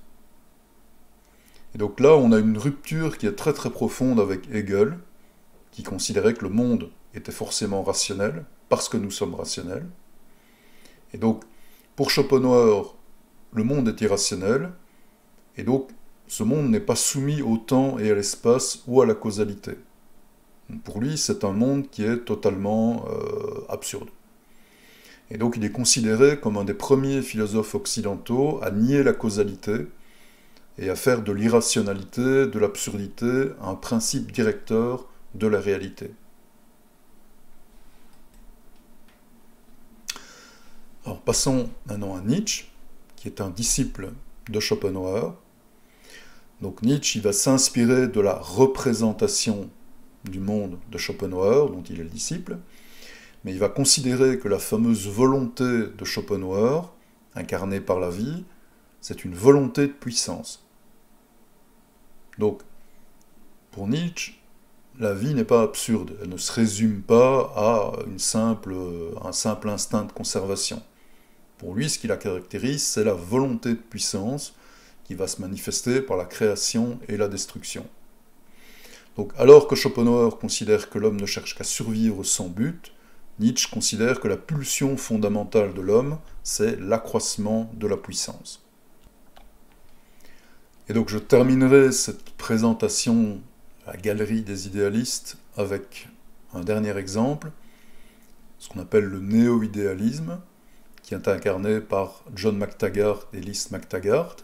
Et donc là, on a une rupture qui est très très profonde avec Hegel, qui considérait que le monde était forcément rationnel, parce que nous sommes rationnels. Et donc, pour Schopenhauer, le monde est irrationnel, et donc ce monde n'est pas soumis au temps et à l'espace ou à la causalité. Donc pour lui, c'est un monde qui est totalement absurde. Et donc il est considéré comme un des premiers philosophes occidentaux à nier la causalité et à faire de l'irrationalité, de l'absurdité, un principe directeur de la réalité. Alors passons maintenant à Nietzsche, qui est un disciple de Schopenhauer. Donc Nietzsche, il va s'inspirer de la représentation du monde de Schopenhauer, dont il est le disciple, mais il va considérer que la fameuse volonté de Schopenhauer, incarnée par la vie, c'est une volonté de puissance. Donc, pour Nietzsche, la vie n'est pas absurde, elle ne se résume pas à un simple instinct de conservation. Pour lui, ce qui la caractérise, c'est la volonté de puissance qui va se manifester par la création et la destruction. Donc, alors que Schopenhauer considère que l'homme ne cherche qu'à survivre sans but, Nietzsche considère que la pulsion fondamentale de l'homme, c'est l'accroissement de la puissance. Et donc je terminerai cette présentation à la galerie des idéalistes avec un dernier exemple, ce qu'on appelle le néo-idéalisme, qui est incarné par John McTaggart et Lise McTaggart.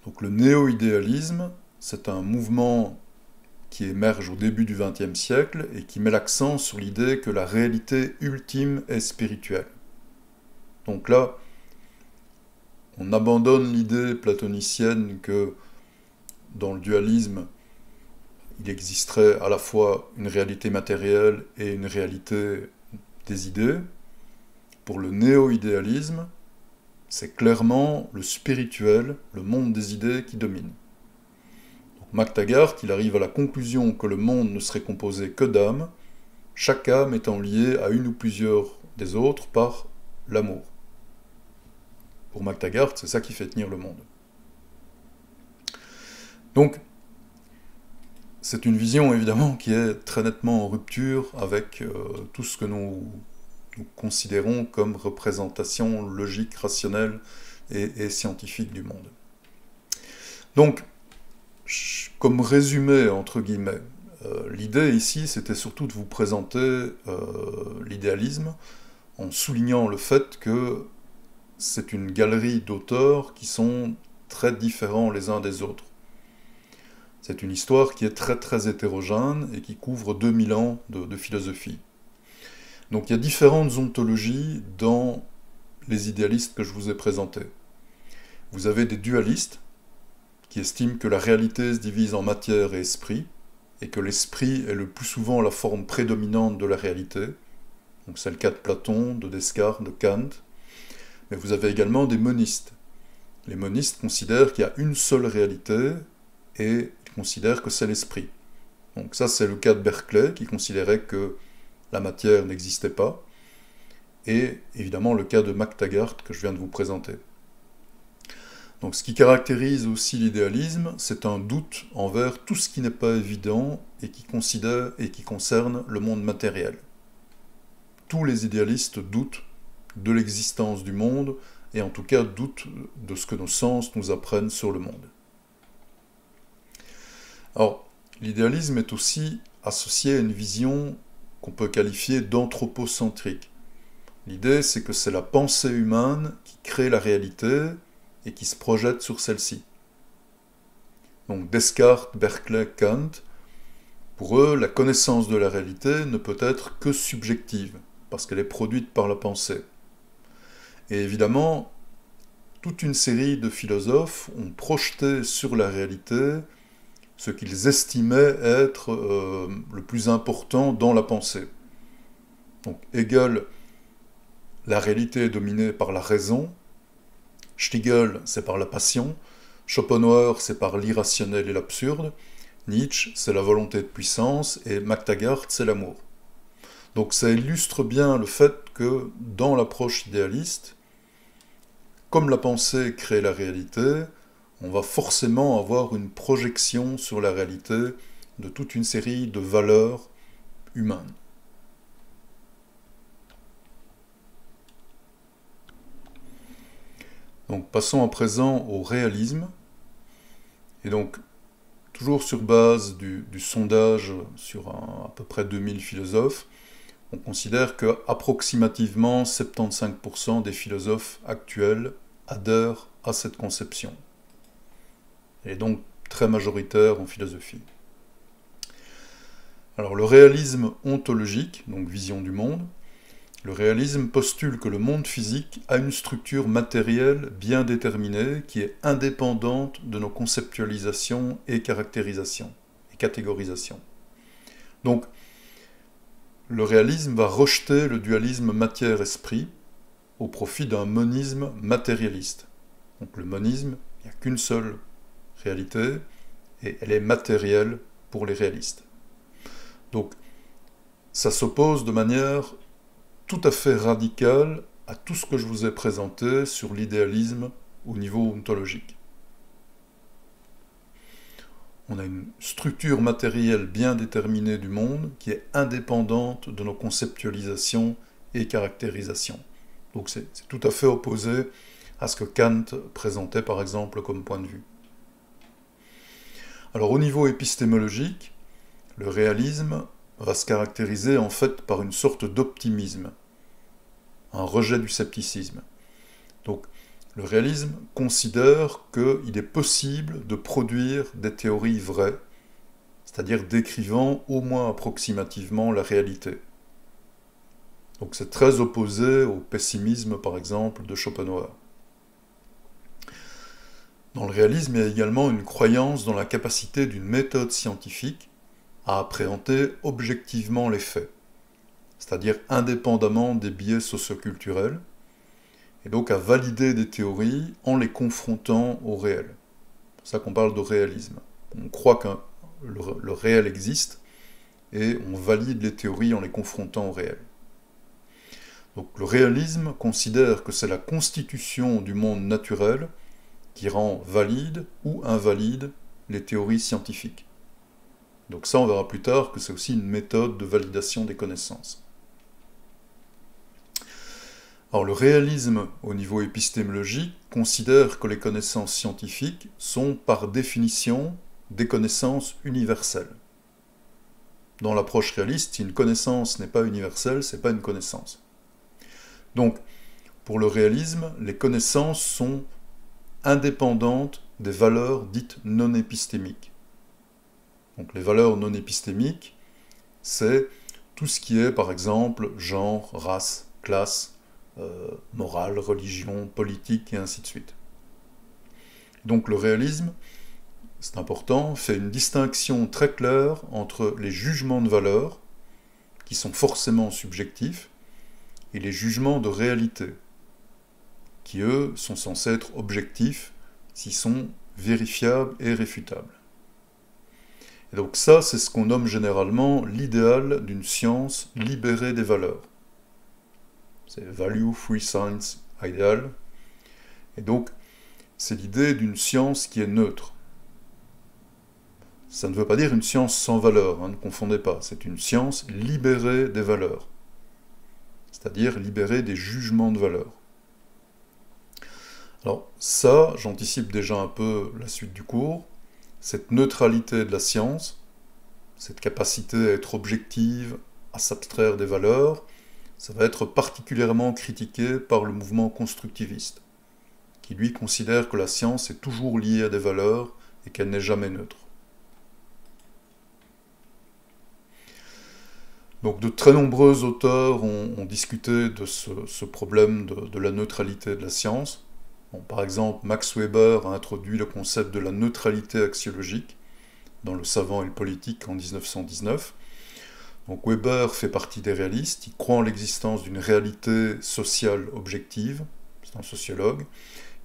Donc le néo-idéalisme, c'est un mouvement qui émerge au début du XXe siècle et qui met l'accent sur l'idée que la réalité ultime est spirituelle. Donc là, on abandonne l'idée platonicienne que dans le dualisme, il existerait à la fois une réalité matérielle et une réalité des idées. Pour le néo-idéalisme, c'est clairement le spirituel, le monde des idées qui domine. Donc McTaggart, il arrive à la conclusion que le monde ne serait composé que d'âmes, chaque âme étant liée à une ou plusieurs des autres par l'amour. Pour McTaggart, c'est ça qui fait tenir le monde. Donc, c'est une vision évidemment qui est très nettement en rupture avec tout ce que nous considérons comme représentation logique, rationnelle et scientifique du monde. Donc, comme résumé, entre guillemets, l'idée ici, c'était surtout de vous présenter l'idéalisme en soulignant le fait que c'est une galerie d'auteurs qui sont très différents les uns des autres. C'est une histoire qui est très très hétérogène et qui couvre 2000 ans de philosophie. Donc il y a différentes ontologies dans les idéalistes que je vous ai présentés. Vous avez des dualistes qui estiment que la réalité se divise en matière et esprit, et que l'esprit est le plus souvent la forme prédominante de la réalité. Donc c'est le cas de Platon, de Descartes, de Kant. Mais vous avez également des monistes. Les monistes considèrent qu'il y a une seule réalité et ils considèrent que c'est l'esprit. Donc ça, c'est le cas de Berkeley, qui considérait que la matière n'existait pas, et évidemment le cas de McTaggart que je viens de vous présenter. Donc ce qui caractérise aussi l'idéalisme, c'est un doute envers tout ce qui n'est pas évident et qui considère et qui concerne le monde matériel. Tous les idéalistes doutent de l'existence du monde, et en tout cas doutent de ce que nos sens nous apprennent sur le monde. Alors, l'idéalisme est aussi associé à une vision qu'on peut qualifier d'anthropocentrique. L'idée, c'est que c'est la pensée humaine qui crée la réalité et qui se projette sur celle-ci. Donc Descartes, Berkeley, Kant, pour eux, la connaissance de la réalité ne peut être que subjective, parce qu'elle est produite par la pensée. Et évidemment, toute une série de philosophes ont projeté sur la réalité ce qu'ils estimaient être le plus important dans la pensée. Donc Hegel, la réalité est dominée par la raison, Stiegel, c'est par la passion, Schopenhauer, c'est par l'irrationnel et l'absurde, Nietzsche, c'est la volonté de puissance, et McTaggart, c'est l'amour. Donc ça illustre bien le fait que dans l'approche idéaliste, comme la pensée crée la réalité, on va forcément avoir une projection sur la réalité de toute une série de valeurs humaines. Donc passons à présent au réalisme. Et donc, toujours sur base du sondage sur à peu près 2000 philosophes, on considère qu'approximativement 75% des philosophes actuels adhèrent à cette conception. Elle est donc très majoritaire en philosophie. Alors le réalisme ontologique, donc vision du monde, le réalisme postule que le monde physique a une structure matérielle bien déterminée qui est indépendante de nos conceptualisations et caractérisations et catégorisations. Donc le réalisme va rejeter le dualisme matière-esprit au profit d'un monisme matérialiste. Donc le monisme, il n'y a qu'une seule réalité et elle est matérielle pour les réalistes. Donc ça s'oppose de manière tout à fait radicale à tout ce que je vous ai présenté sur l'idéalisme au niveau ontologique. On a une structure matérielle bien déterminée du monde qui est indépendante de nos conceptualisations et caractérisations. Donc c'est tout à fait opposé à ce que Kant présentait par exemple comme point de vue. Alors au niveau épistémologique, le réalisme va se caractériser en fait par une sorte d'optimisme, un rejet du scepticisme. Donc le réalisme considère qu'il est possible de produire des théories vraies, c'est-à-dire décrivant au moins approximativement la réalité. Donc c'est très opposé au pessimisme, par exemple, de Schopenhauer. Dans le réalisme, il y a également une croyance dans la capacité d'une méthode scientifique à appréhender objectivement les faits, c'est-à-dire indépendamment des biais socioculturels, et donc à valider des théories en les confrontant au réel. C'est pour ça qu'on parle de réalisme. On croit que le réel existe, et on valide les théories en les confrontant au réel. Donc le réalisme considère que c'est la constitution du monde naturel qui rend valide ou invalide les théories scientifiques. Donc ça, on verra plus tard que c'est aussi une méthode de validation des connaissances. Alors le réalisme au niveau épistémologique considère que les connaissances scientifiques sont par définition des connaissances universelles. Dans l'approche réaliste, si une connaissance n'est pas universelle, c'est pas une connaissance. Donc, pour le réalisme, les connaissances sont indépendantes des valeurs dites non épistémiques. Donc les valeurs non épistémiques, c'est tout ce qui est, par exemple, genre, race, classe, morale, religion, politique, et ainsi de suite. Donc le réalisme, c'est important, fait une distinction très claire entre les jugements de valeur, qui sont forcément subjectifs, et les jugements de réalité, qui eux sont censés être objectifs s'ils sont vérifiables et réfutables. Et donc ça, c'est ce qu'on nomme généralement l'idéal d'une science libérée des valeurs. C'est Value Free Science Ideal. Et donc, c'est l'idée d'une science qui est neutre. Ça ne veut pas dire une science sans valeur, ne confondez pas. C'est une science libérée des valeurs. C'est-à-dire libérée des jugements de valeur. Alors ça, j'anticipe déjà un peu la suite du cours. Cette neutralité de la science, cette capacité à être objective, à s'abstraire des valeurs, ça va être particulièrement critiqué par le mouvement constructiviste, qui lui considère que la science est toujours liée à des valeurs et qu'elle n'est jamais neutre. Donc de très nombreux auteurs ont discuté de ce problème de la neutralité de la science. Bon, par exemple, Max Weber a introduit le concept de la neutralité axiologique dans Le savant et le politique en 1919. Donc Weber fait partie des réalistes, il croit en l'existence d'une réalité sociale objective, c'est un sociologue,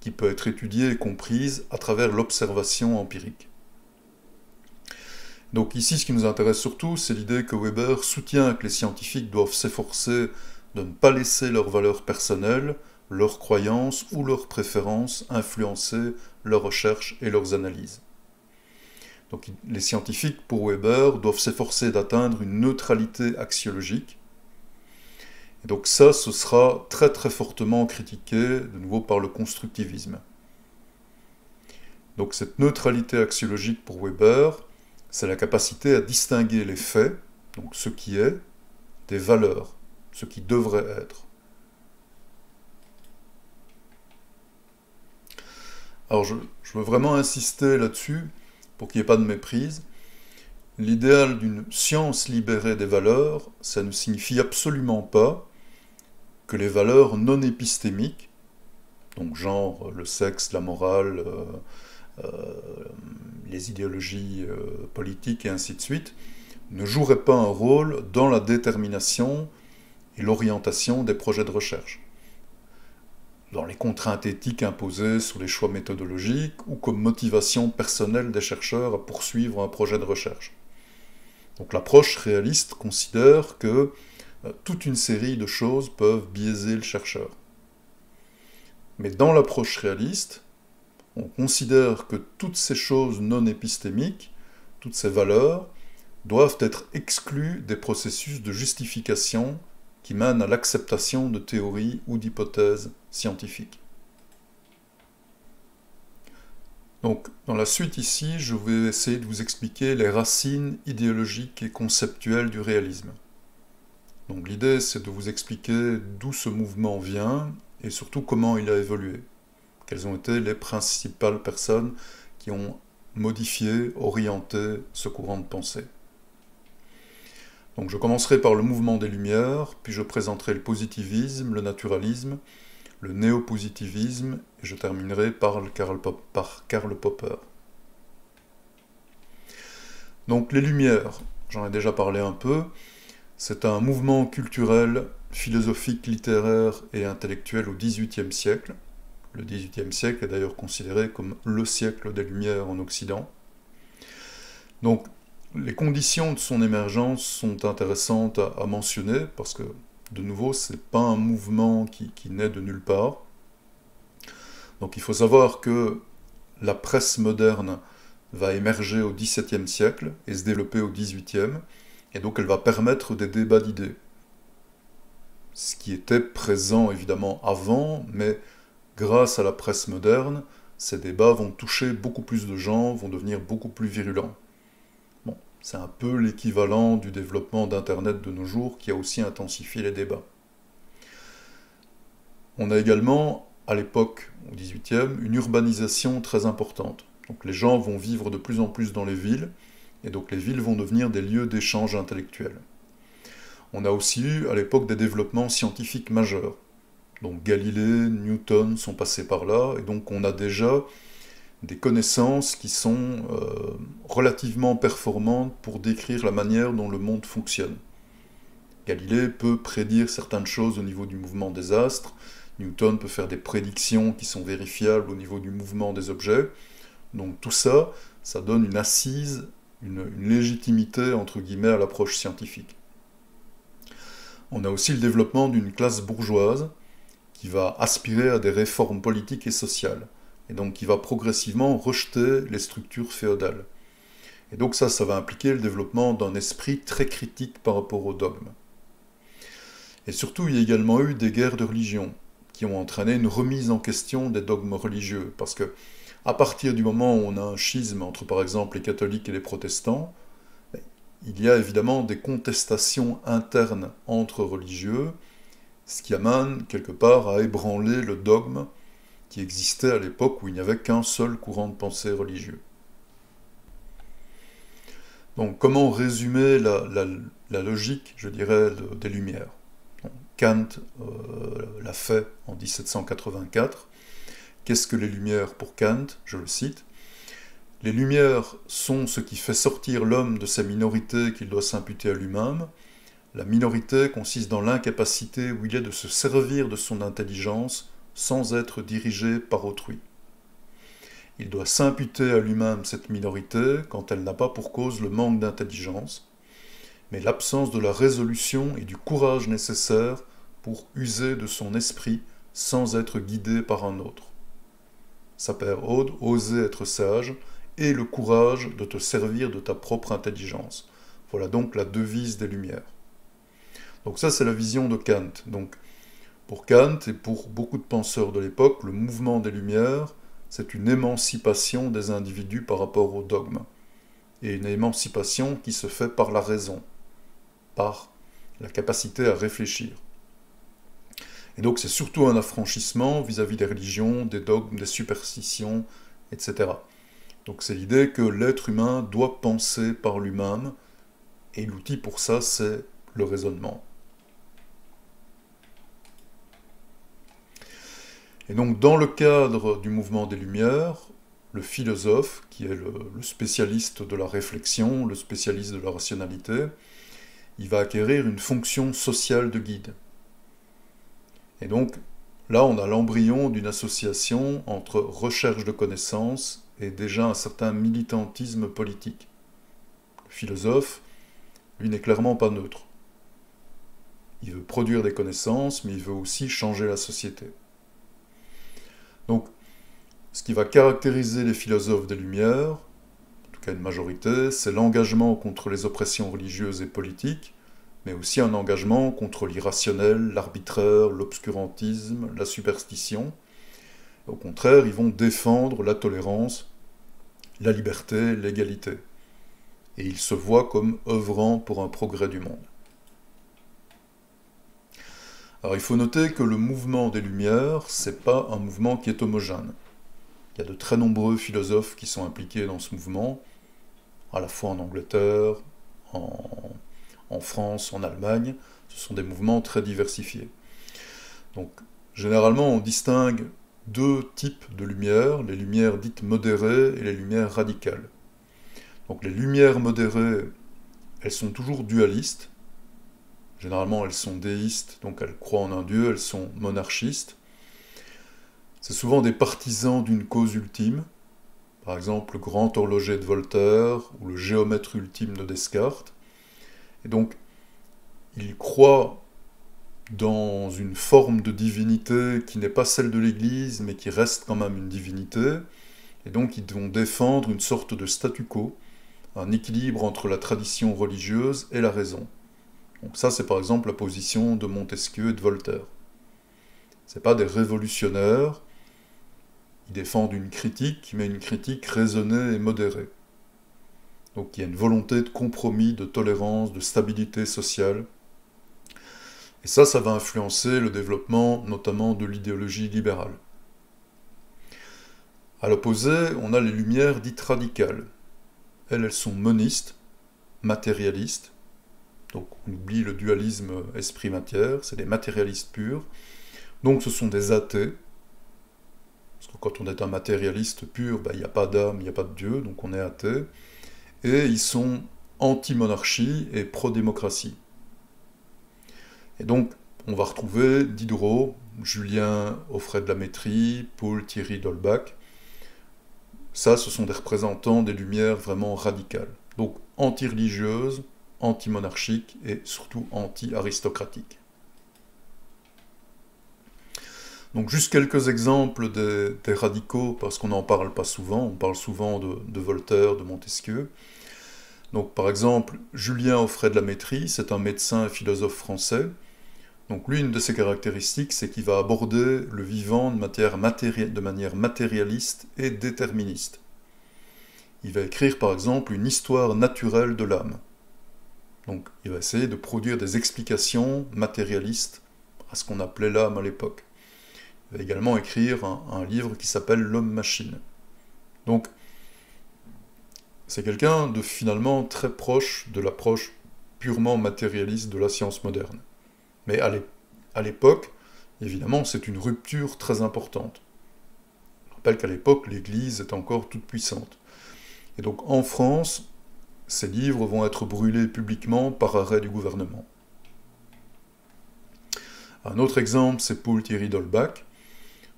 qui peut être étudiée et comprise à travers l'observation empirique. Donc ici, ce qui nous intéresse surtout, c'est l'idée que Weber soutient que les scientifiques doivent s'efforcer de ne pas laisser leurs valeurs personnelles, leurs croyances ou leurs préférences influencer leurs recherches et leurs analyses. Donc les scientifiques, pour Weber, doivent s'efforcer d'atteindre une neutralité axiologique. Et donc ça, ce sera très très fortement critiqué, de nouveau par le constructivisme. Donc cette neutralité axiologique pour Weber, c'est la capacité à distinguer les faits, donc ce qui est, des valeurs, ce qui devrait être. Alors je veux vraiment insister là-dessus, pour qu'il n'y ait pas de méprise. l'idéal d'une science libérée des valeurs, ça ne signifie absolument pas que les valeurs non épistémiques, donc genre le sexe, la morale, les idéologies politiques et ainsi de suite, ne joueraient pas un rôle dans la détermination et l'orientation des projets de recherche, dans les contraintes éthiques imposées sur les choix méthodologiques ou comme motivation personnelle des chercheurs à poursuivre un projet de recherche. Donc l'approche réaliste considère que toute une série de choses peuvent biaiser le chercheur. Mais dans l'approche réaliste, on considère que toutes ces choses non épistémiques, toutes ces valeurs, doivent être exclues des processus de justification qui mènent à l'acceptation de théories ou d'hypothèses scientifiques. Donc, dans la suite ici, je vais essayer de vous expliquer les racines idéologiques et conceptuelles du réalisme. Donc l'idée, c'est de vous expliquer d'où ce mouvement vient et surtout comment il a évolué. Quelles ont été les principales personnes qui ont modifié, orienté ce courant de pensée. Donc je commencerai par le mouvement des Lumières, puis je présenterai le positivisme, le naturalisme, le néopositivisme, et je terminerai par Karl Popper. Donc les Lumières, j'en ai déjà parlé un peu, c'est un mouvement culturel, philosophique, littéraire et intellectuel au XVIIIe siècle. Le XVIIIe siècle est d'ailleurs considéré comme le siècle des Lumières en Occident. Donc les conditions de son émergence sont intéressantes à mentionner, parce que, de nouveau, ce n'est pas un mouvement qui naît de nulle part. Donc il faut savoir que la presse moderne va émerger au XVIIe siècle et se développer au XVIIIe, et donc elle va permettre des débats d'idées. Ce qui était présent évidemment avant, mais grâce à la presse moderne, ces débats vont toucher beaucoup plus de gens, vont devenir beaucoup plus virulents. Bon, c'est un peu l'équivalent du développement d'Internet de nos jours qui a aussi intensifié les débats. On a également, à l'époque, au XVIIIe, une urbanisation très importante. Donc les gens vont vivre de plus en plus dans les villes, et donc les villes vont devenir des lieux d'échange intellectuel. On a aussi eu, à l'époque, des développements scientifiques majeurs. Donc Galilée, Newton sont passés par là, et donc on a déjà des connaissances qui sont relativement performantes pour décrire la manière dont le monde fonctionne. Galilée peut prédire certaines choses au niveau du mouvement des astres, Newton peut faire des prédictions qui sont vérifiables au niveau du mouvement des objets, donc tout ça, ça donne une assise, une légitimité entre guillemets à l'approche scientifique. On a aussi le développement d'une classe bourgeoise qui va aspirer à des réformes politiques et sociales, et donc qui va progressivement rejeter les structures féodales. Et donc ça va impliquer le développement d'un esprit très critique par rapport aux dogmes. Et surtout, il y a également eu des guerres de religion, qui ont entraîné une remise en question des dogmes religieux, parce que à partir du moment où on a un schisme entre par exemple les catholiques et les protestants, il y a évidemment des contestations internes entre religieux, ce qui amène quelque part à ébranler le dogme qui existait à l'époque où il n'y avait qu'un seul courant de pensée religieux. Donc comment résumer la logique, je dirais, des Lumières ? Kant l'a fait en 1784. Qu'est-ce que les Lumières pour Kant ? Je le cite. Les Lumières sont ce qui fait sortir l'homme de sa minorité qu'il doit s'imputer à lui-même. La minorité consiste dans l'incapacité où il est de se servir de son intelligence sans être dirigé par autrui. Il doit s'imputer à lui-même cette minorité quand elle n'a pas pour cause le manque d'intelligence, mais l'absence de la résolution et du courage nécessaires pour user de son esprit sans être guidé par un autre. Saper Aude, oser être sage, et le courage de te servir de ta propre intelligence. Voilà donc la devise des Lumières. Donc ça, c'est la vision de Kant. Donc, pour Kant et pour beaucoup de penseurs de l'époque, le mouvement des Lumières, c'est une émancipation des individus par rapport au dogme. Et une émancipation qui se fait par la raison, par la capacité à réfléchir. Et donc c'est surtout un affranchissement vis-à-vis des religions, des dogmes, des superstitions, etc. Donc c'est l'idée que l'être humain doit penser par lui-même, et l'outil pour ça, c'est le raisonnement. Et donc dans le cadre du mouvement des Lumières, le philosophe, qui est le spécialiste de la réflexion, le spécialiste de la rationalité, il va acquérir une fonction sociale de guide. Et donc là, on a l'embryon d'une association entre recherche de connaissances et déjà un certain militantisme politique. Le philosophe, lui, n'est clairement pas neutre. Il veut produire des connaissances, mais il veut aussi changer la société. Donc, ce qui va caractériser les philosophes des Lumières, en tout cas une majorité, c'est l'engagement contre les oppressions religieuses et politiques, mais aussi un engagement contre l'irrationnel, l'arbitraire, l'obscurantisme, la superstition. Au contraire, ils vont défendre la tolérance, la liberté, l'égalité. Et ils se voient comme œuvrant pour un progrès du monde. Alors il faut noter que le mouvement des Lumières, c'est pas un mouvement qui est homogène. Il y a de très nombreux philosophes qui sont impliqués dans ce mouvement, à la fois en Angleterre, en France, en Allemagne. Ce sont des mouvements très diversifiés. Donc généralement on distingue deux types de lumières, les lumières dites modérées et les lumières radicales. Donc les lumières modérées, elles sont toujours dualistes. Généralement, elles sont déistes, donc elles croient en un dieu, elles sont monarchistes. C'est souvent des partisans d'une cause ultime, par exemple le grand horloger de Voltaire ou le géomètre ultime de Descartes. Et donc, ils croient dans une forme de divinité qui n'est pas celle de l'Église, mais qui reste quand même une divinité. Et donc, ils vont défendre une sorte de statu quo, un équilibre entre la tradition religieuse et la raison. Donc ça, c'est par exemple la position de Montesquieu et de Voltaire. Ce n'est pas des révolutionnaires, ils défendent une critique, mais une critique raisonnée et modérée. Donc il y a une volonté de compromis, de tolérance, de stabilité sociale. Et ça va influencer le développement notamment de l'idéologie libérale. À l'opposé, on a les lumières dites radicales. Elles sont monistes, matérialistes. Donc on oublie le dualisme esprit-matière, c'est des matérialistes purs. Donc ce sont des athées. Parce que quand on est un matérialiste pur, il n'y a pas d'âme, il n'y a pas de Dieu, donc on est athée. Et ils sont anti-monarchie et pro-démocratie. Et donc on va retrouver Diderot, Julien Offray de la Métrie, Paul Thierry d'Holbach. Ça, ce sont des représentants des Lumières vraiment radicales. Donc anti-religieuses, anti-monarchique et surtout anti-aristocratique. Donc juste quelques exemples des radicaux, parce qu'on n'en parle pas souvent, on parle souvent de Voltaire, de Montesquieu. Donc par exemple, Julien Offray de la Métrie, c'est un médecin et philosophe français. Donc lui, une de ses caractéristiques, c'est qu'il va aborder le vivant de manière matérialiste et déterministe. Il va écrire par exemple une histoire naturelle de l'âme. Donc il va essayer de produire des explications matérialistes à ce qu'on appelait l'âme à l'époque. Il va également écrire un livre qui s'appelle L'Homme-Machine. Donc c'est quelqu'un de finalement très proche de l'approche purement matérialiste de la science moderne. Mais à l'époque, évidemment, c'est une rupture très importante. Je rappelle qu'à l'époque, l'Église est encore toute puissante. Et donc en France, ces livres vont être brûlés publiquement par arrêt du gouvernement. Un autre exemple, c'est Paul Thierry d'Holbach.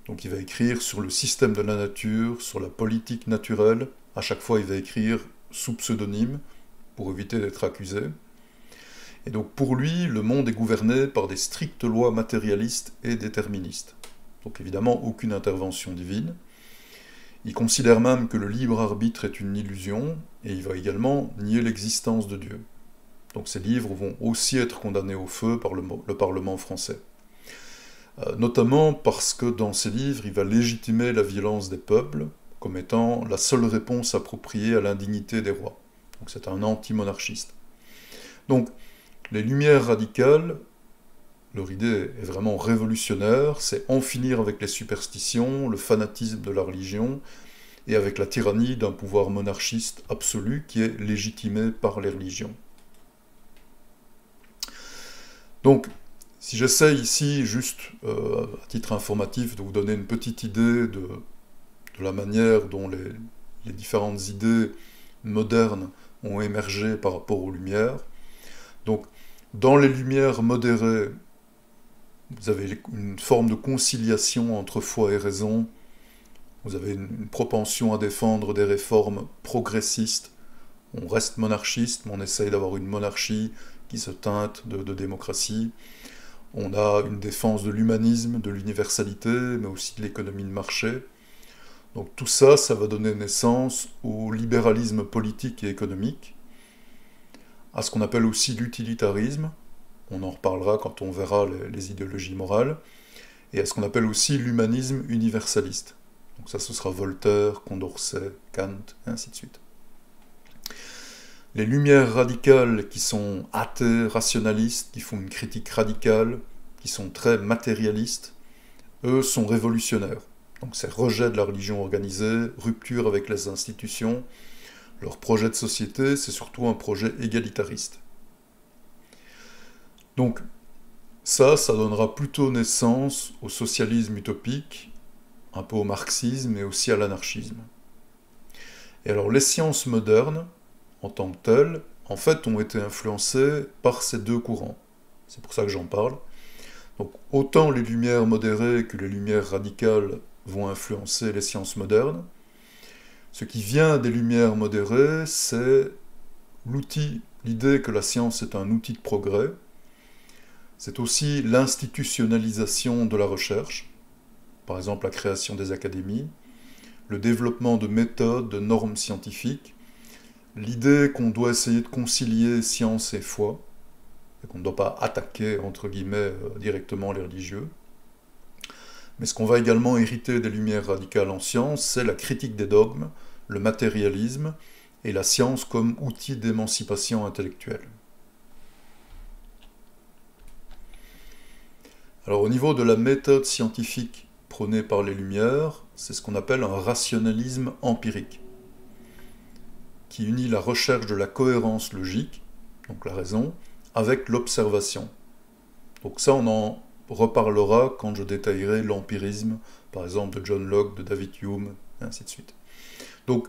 Donc il va écrire sur le système de la nature, sur la politique naturelle. À chaque fois, il va écrire sous pseudonyme pour éviter d'être accusé. Et donc pour lui, le monde est gouverné par des strictes lois matérialistes et déterministes. Donc évidemment, aucune intervention divine. Il considère même que le libre arbitre est une illusion, et il va également nier l'existence de Dieu. Donc ces livres vont aussi être condamnés au feu par le Parlement français. Notamment parce que dans ces livres, il va légitimer la violence des peuples comme étant la seule réponse appropriée à l'indignité des rois. Donc c'est un anti-monarchiste. Donc les Lumières radicales, leur idée est vraiment révolutionnaire, c'est en finir avec les superstitions, le fanatisme de la religion, et avec la tyrannie d'un pouvoir monarchiste absolu qui est légitimé par les religions. Donc, si j'essaie ici, juste à titre informatif, de vous donner une petite idée de la manière dont les différentes idées modernes ont émergé par rapport aux Lumières. Donc, dans les Lumières modérées, vous avez une forme de conciliation entre foi et raison. Vous avez une propension à défendre des réformes progressistes. On reste monarchiste, mais on essaye d'avoir une monarchie qui se teinte de démocratie. On a une défense de l'humanisme, de l'universalité, mais aussi de l'économie de marché. Donc tout ça, ça va donner naissance au libéralisme politique et économique, à ce qu'on appelle aussi l'utilitarisme, on en reparlera quand on verra les idéologies morales, et à ce qu'on appelle aussi l'humanisme universaliste. Donc ça, ce sera Voltaire, Condorcet, Kant, et ainsi de suite. Les Lumières radicales qui sont athées, rationalistes, qui font une critique radicale, qui sont très matérialistes, eux sont révolutionnaires. Donc c'est rejet de la religion organisée, rupture avec les institutions. Leur projet de société, c'est surtout un projet égalitariste. Donc ça donnera plutôt naissance au socialisme utopique, un peu au marxisme et aussi à l'anarchisme. Et alors les sciences modernes, en tant que telles, en fait, ont été influencées par ces deux courants. C'est pour ça que j'en parle. Donc autant les Lumières modérées que les Lumières radicales vont influencer les sciences modernes. Ce qui vient des Lumières modérées, c'est l'idée que la science est un outil de progrès. C'est aussi l'institutionnalisation de la recherche, par exemple la création des académies, le développement de méthodes, de normes scientifiques, l'idée qu'on doit essayer de concilier science et foi, et qu'on ne doit pas attaquer, entre guillemets, directement les religieux. Mais ce qu'on va également hériter des Lumières radicales en science, c'est la critique des dogmes, le matérialisme et la science comme outil d'émancipation intellectuelle. Alors au niveau de la méthode scientifique prônée par les Lumières, c'est ce qu'on appelle un rationalisme empirique, qui unit la recherche de la cohérence logique, donc la raison, avec l'observation. Donc ça, on en reparlera quand je détaillerai l'empirisme, par exemple de John Locke, de David Hume, et ainsi de suite. Donc,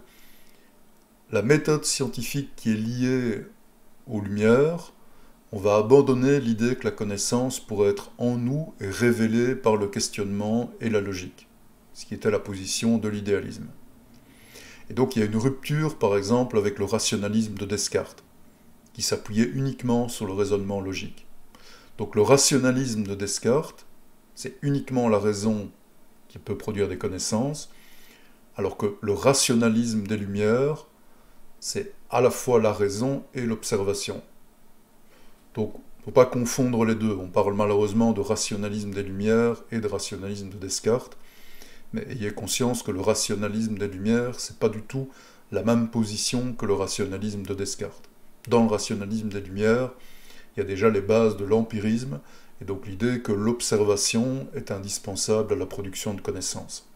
la méthode scientifique qui est liée aux Lumières, on va abandonner l'idée que la connaissance pourrait être en nous et révélée par le questionnement et la logique, ce qui était la position de l'idéalisme. Et donc il y a une rupture, par exemple, avec le rationalisme de Descartes, qui s'appuyait uniquement sur le raisonnement logique. Donc le rationalisme de Descartes, c'est uniquement la raison qui peut produire des connaissances, alors que le rationalisme des Lumières, c'est à la fois la raison et l'observation. Donc, il ne faut pas confondre les deux. On parle malheureusement de rationalisme des Lumières et de rationalisme de Descartes, mais ayez conscience que le rationalisme des Lumières, c'est pas du tout la même position que le rationalisme de Descartes. Dans le rationalisme des Lumières, il y a déjà les bases de l'empirisme, et donc l'idée que l'observation est indispensable à la production de connaissances.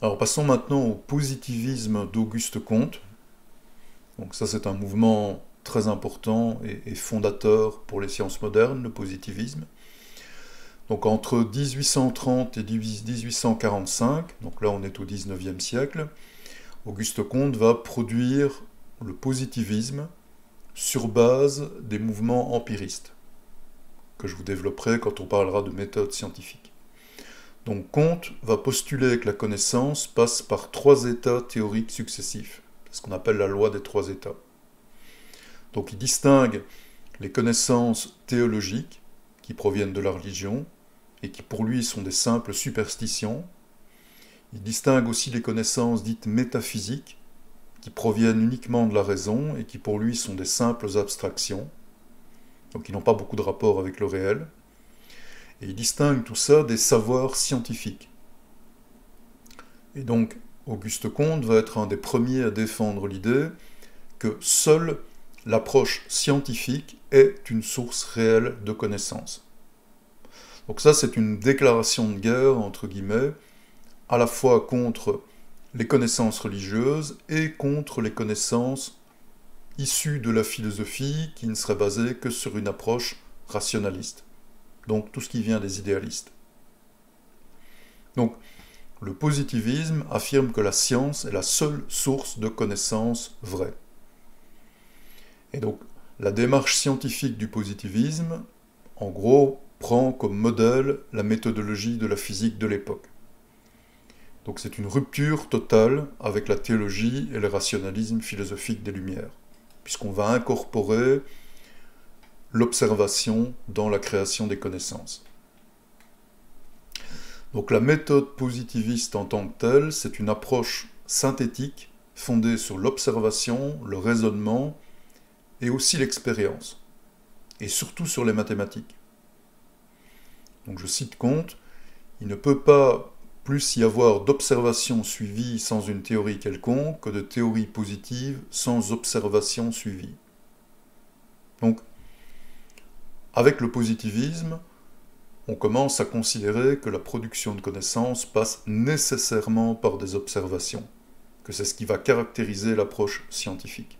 Alors passons maintenant au positivisme d'Auguste Comte. Donc ça c'est un mouvement très important et fondateur pour les sciences modernes, le positivisme. Donc entre 1830 et 1845, donc là on est au 19e siècle, Auguste Comte va produire le positivisme sur base des mouvements empiristes, que je vous développerai quand on parlera de méthode scientifique. Donc Comte va postuler que la connaissance passe par 3 états théoriques successifs, ce qu'on appelle la loi des 3 états. Donc il distingue les connaissances théologiques, qui proviennent de la religion, et qui pour lui sont des simples superstitions. Il distingue aussi les connaissances dites métaphysiques, qui proviennent uniquement de la raison, et qui pour lui sont des simples abstractions, donc qui n'ont pas beaucoup de rapport avec le réel. Et il distingue tout ça des savoirs scientifiques. Et donc, Auguste Comte va être un des premiers à défendre l'idée que seule l'approche scientifique est une source réelle de connaissances. Donc ça, c'est une déclaration de guerre, entre guillemets, à la fois contre les connaissances religieuses et contre les connaissances issues de la philosophie qui ne seraient basées que sur une approche rationaliste. Donc tout ce qui vient des idéalistes. Donc le positivisme affirme que la science est la seule source de connaissances vraies. Et donc la démarche scientifique du positivisme, en gros, prend comme modèle la méthodologie de la physique de l'époque. Donc c'est une rupture totale avec la théologie et le rationalisme philosophique des Lumières, puisqu'on va incorporer l'observation dans la création des connaissances. Donc la méthode positiviste en tant que telle, c'est une approche synthétique fondée sur l'observation, le raisonnement et aussi l'expérience, et surtout sur les mathématiques. Donc je cite Comte, il ne peut pas plus y avoir d'observation suivie sans une théorie quelconque que de théorie positive sans observation suivie. Donc, avec le positivisme, on commence à considérer que la production de connaissances passe nécessairement par des observations, que c'est ce qui va caractériser l'approche scientifique.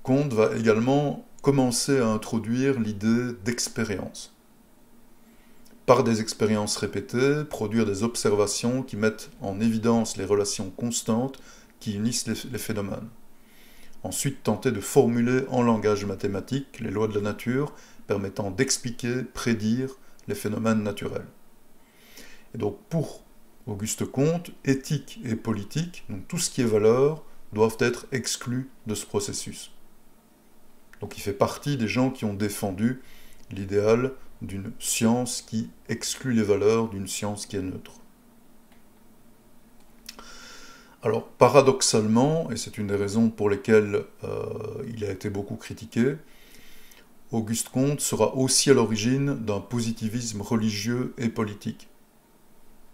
Comte va également commencer à introduire l'idée d'expérience. Par des expériences répétées, produire des observations qui mettent en évidence les relations constantes qui unissent les phénomènes. Ensuite, tenter de formuler en langage mathématique les lois de la nature permettant d'expliquer, prédire les phénomènes naturels. Et donc pour Auguste Comte, éthique et politique, donc tout ce qui est valeur, doivent être exclus de ce processus. Donc il fait partie des gens qui ont défendu l'idéal d'une science qui exclut les valeurs, d'une science qui est neutre. Alors, paradoxalement, et c'est une des raisons pour lesquelles il a été beaucoup critiqué, Auguste Comte sera aussi à l'origine d'un positivisme religieux et politique,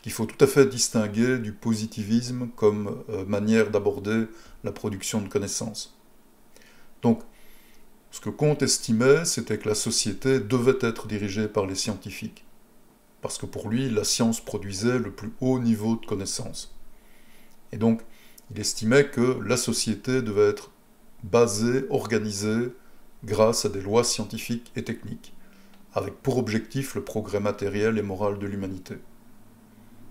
qu'il faut tout à fait distinguer du positivisme comme manière d'aborder la production de connaissances. Donc, ce que Comte estimait, c'était que la société devait être dirigée par les scientifiques, parce que pour lui, la science produisait le plus haut niveau de connaissance. Et donc, il estimait que la société devait être basée, organisée, grâce à des lois scientifiques et techniques, avec pour objectif le progrès matériel et moral de l'humanité.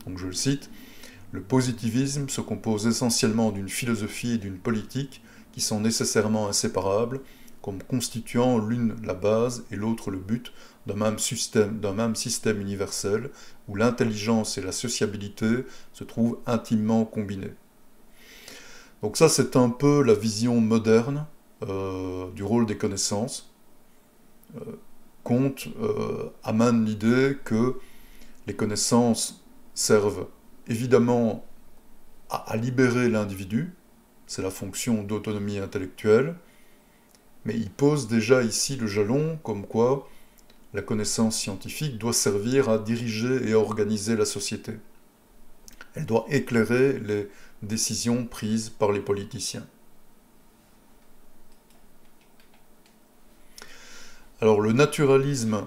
Donc je le cite, « Le positivisme se compose essentiellement d'une philosophie et d'une politique qui sont nécessairement inséparables, comme constituant l'une la base et l'autre le but d'un même système universel où l'intelligence et la sociabilité se trouvent intimement combinées. » Donc ça, c'est un peu la vision moderne du rôle des connaissances. Comte amène l'idée que les connaissances servent évidemment à libérer l'individu, c'est la fonction d'autonomie intellectuelle, mais il pose déjà ici le jalon comme quoi la connaissance scientifique doit servir à diriger et à organiser la société. Elle doit éclairer les décisions prises par les politiciens. Alors le naturalisme,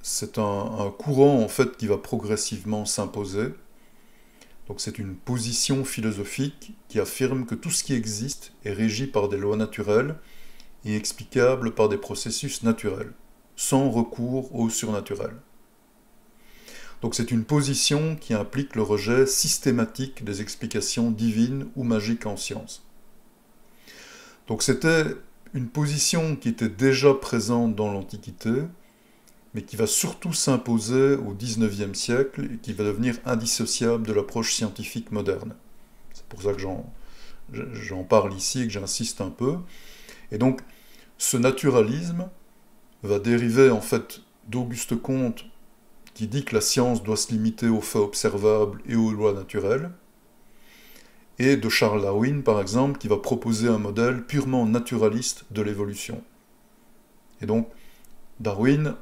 c'est un courant en fait qui va progressivement s'imposer. Donc c'est une position philosophique qui affirme que tout ce qui existe est régi par des lois naturelles et explicable par des processus naturels, sans recours au surnaturel. Donc c'est une position qui implique le rejet systématique des explications divines ou magiques en science. Donc c'était une position qui était déjà présente dans l'Antiquité, mais qui va surtout s'imposer au XIXe siècle et qui va devenir indissociable de l'approche scientifique moderne. C'est pour ça que j'en parle ici et que j'insiste un peu. Et donc, ce naturalisme va dériver en fait d'Auguste Comte, qui dit que la science doit se limiter aux faits observables et aux lois naturelles, et de Charles Darwin, par exemple, qui va proposer un modèle purement naturaliste de l'évolution. Et donc, Darwin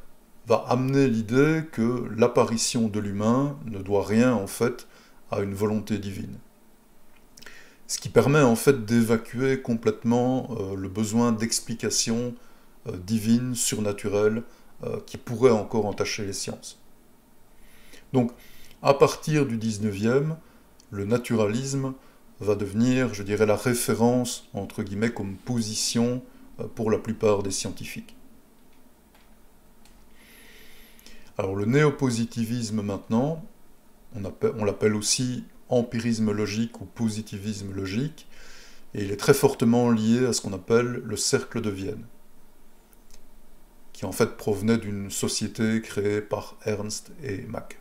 va amener l'idée que l'apparition de l'humain ne doit rien, en fait, à une volonté divine. Ce qui permet, en fait, d'évacuer complètement le besoin d'explications divines, surnaturelles, qui pourraient encore entacher les sciences. Donc, à partir du 19e, le naturalisme va devenir, je dirais, la référence, entre guillemets, comme position pour la plupart des scientifiques. Alors le néopositivisme maintenant, on l'appelle aussi empirisme logique ou positivisme logique, et il est très fortement lié à ce qu'on appelle le cercle de Vienne, qui en fait provenait d'une société créée par Ernst et Mach.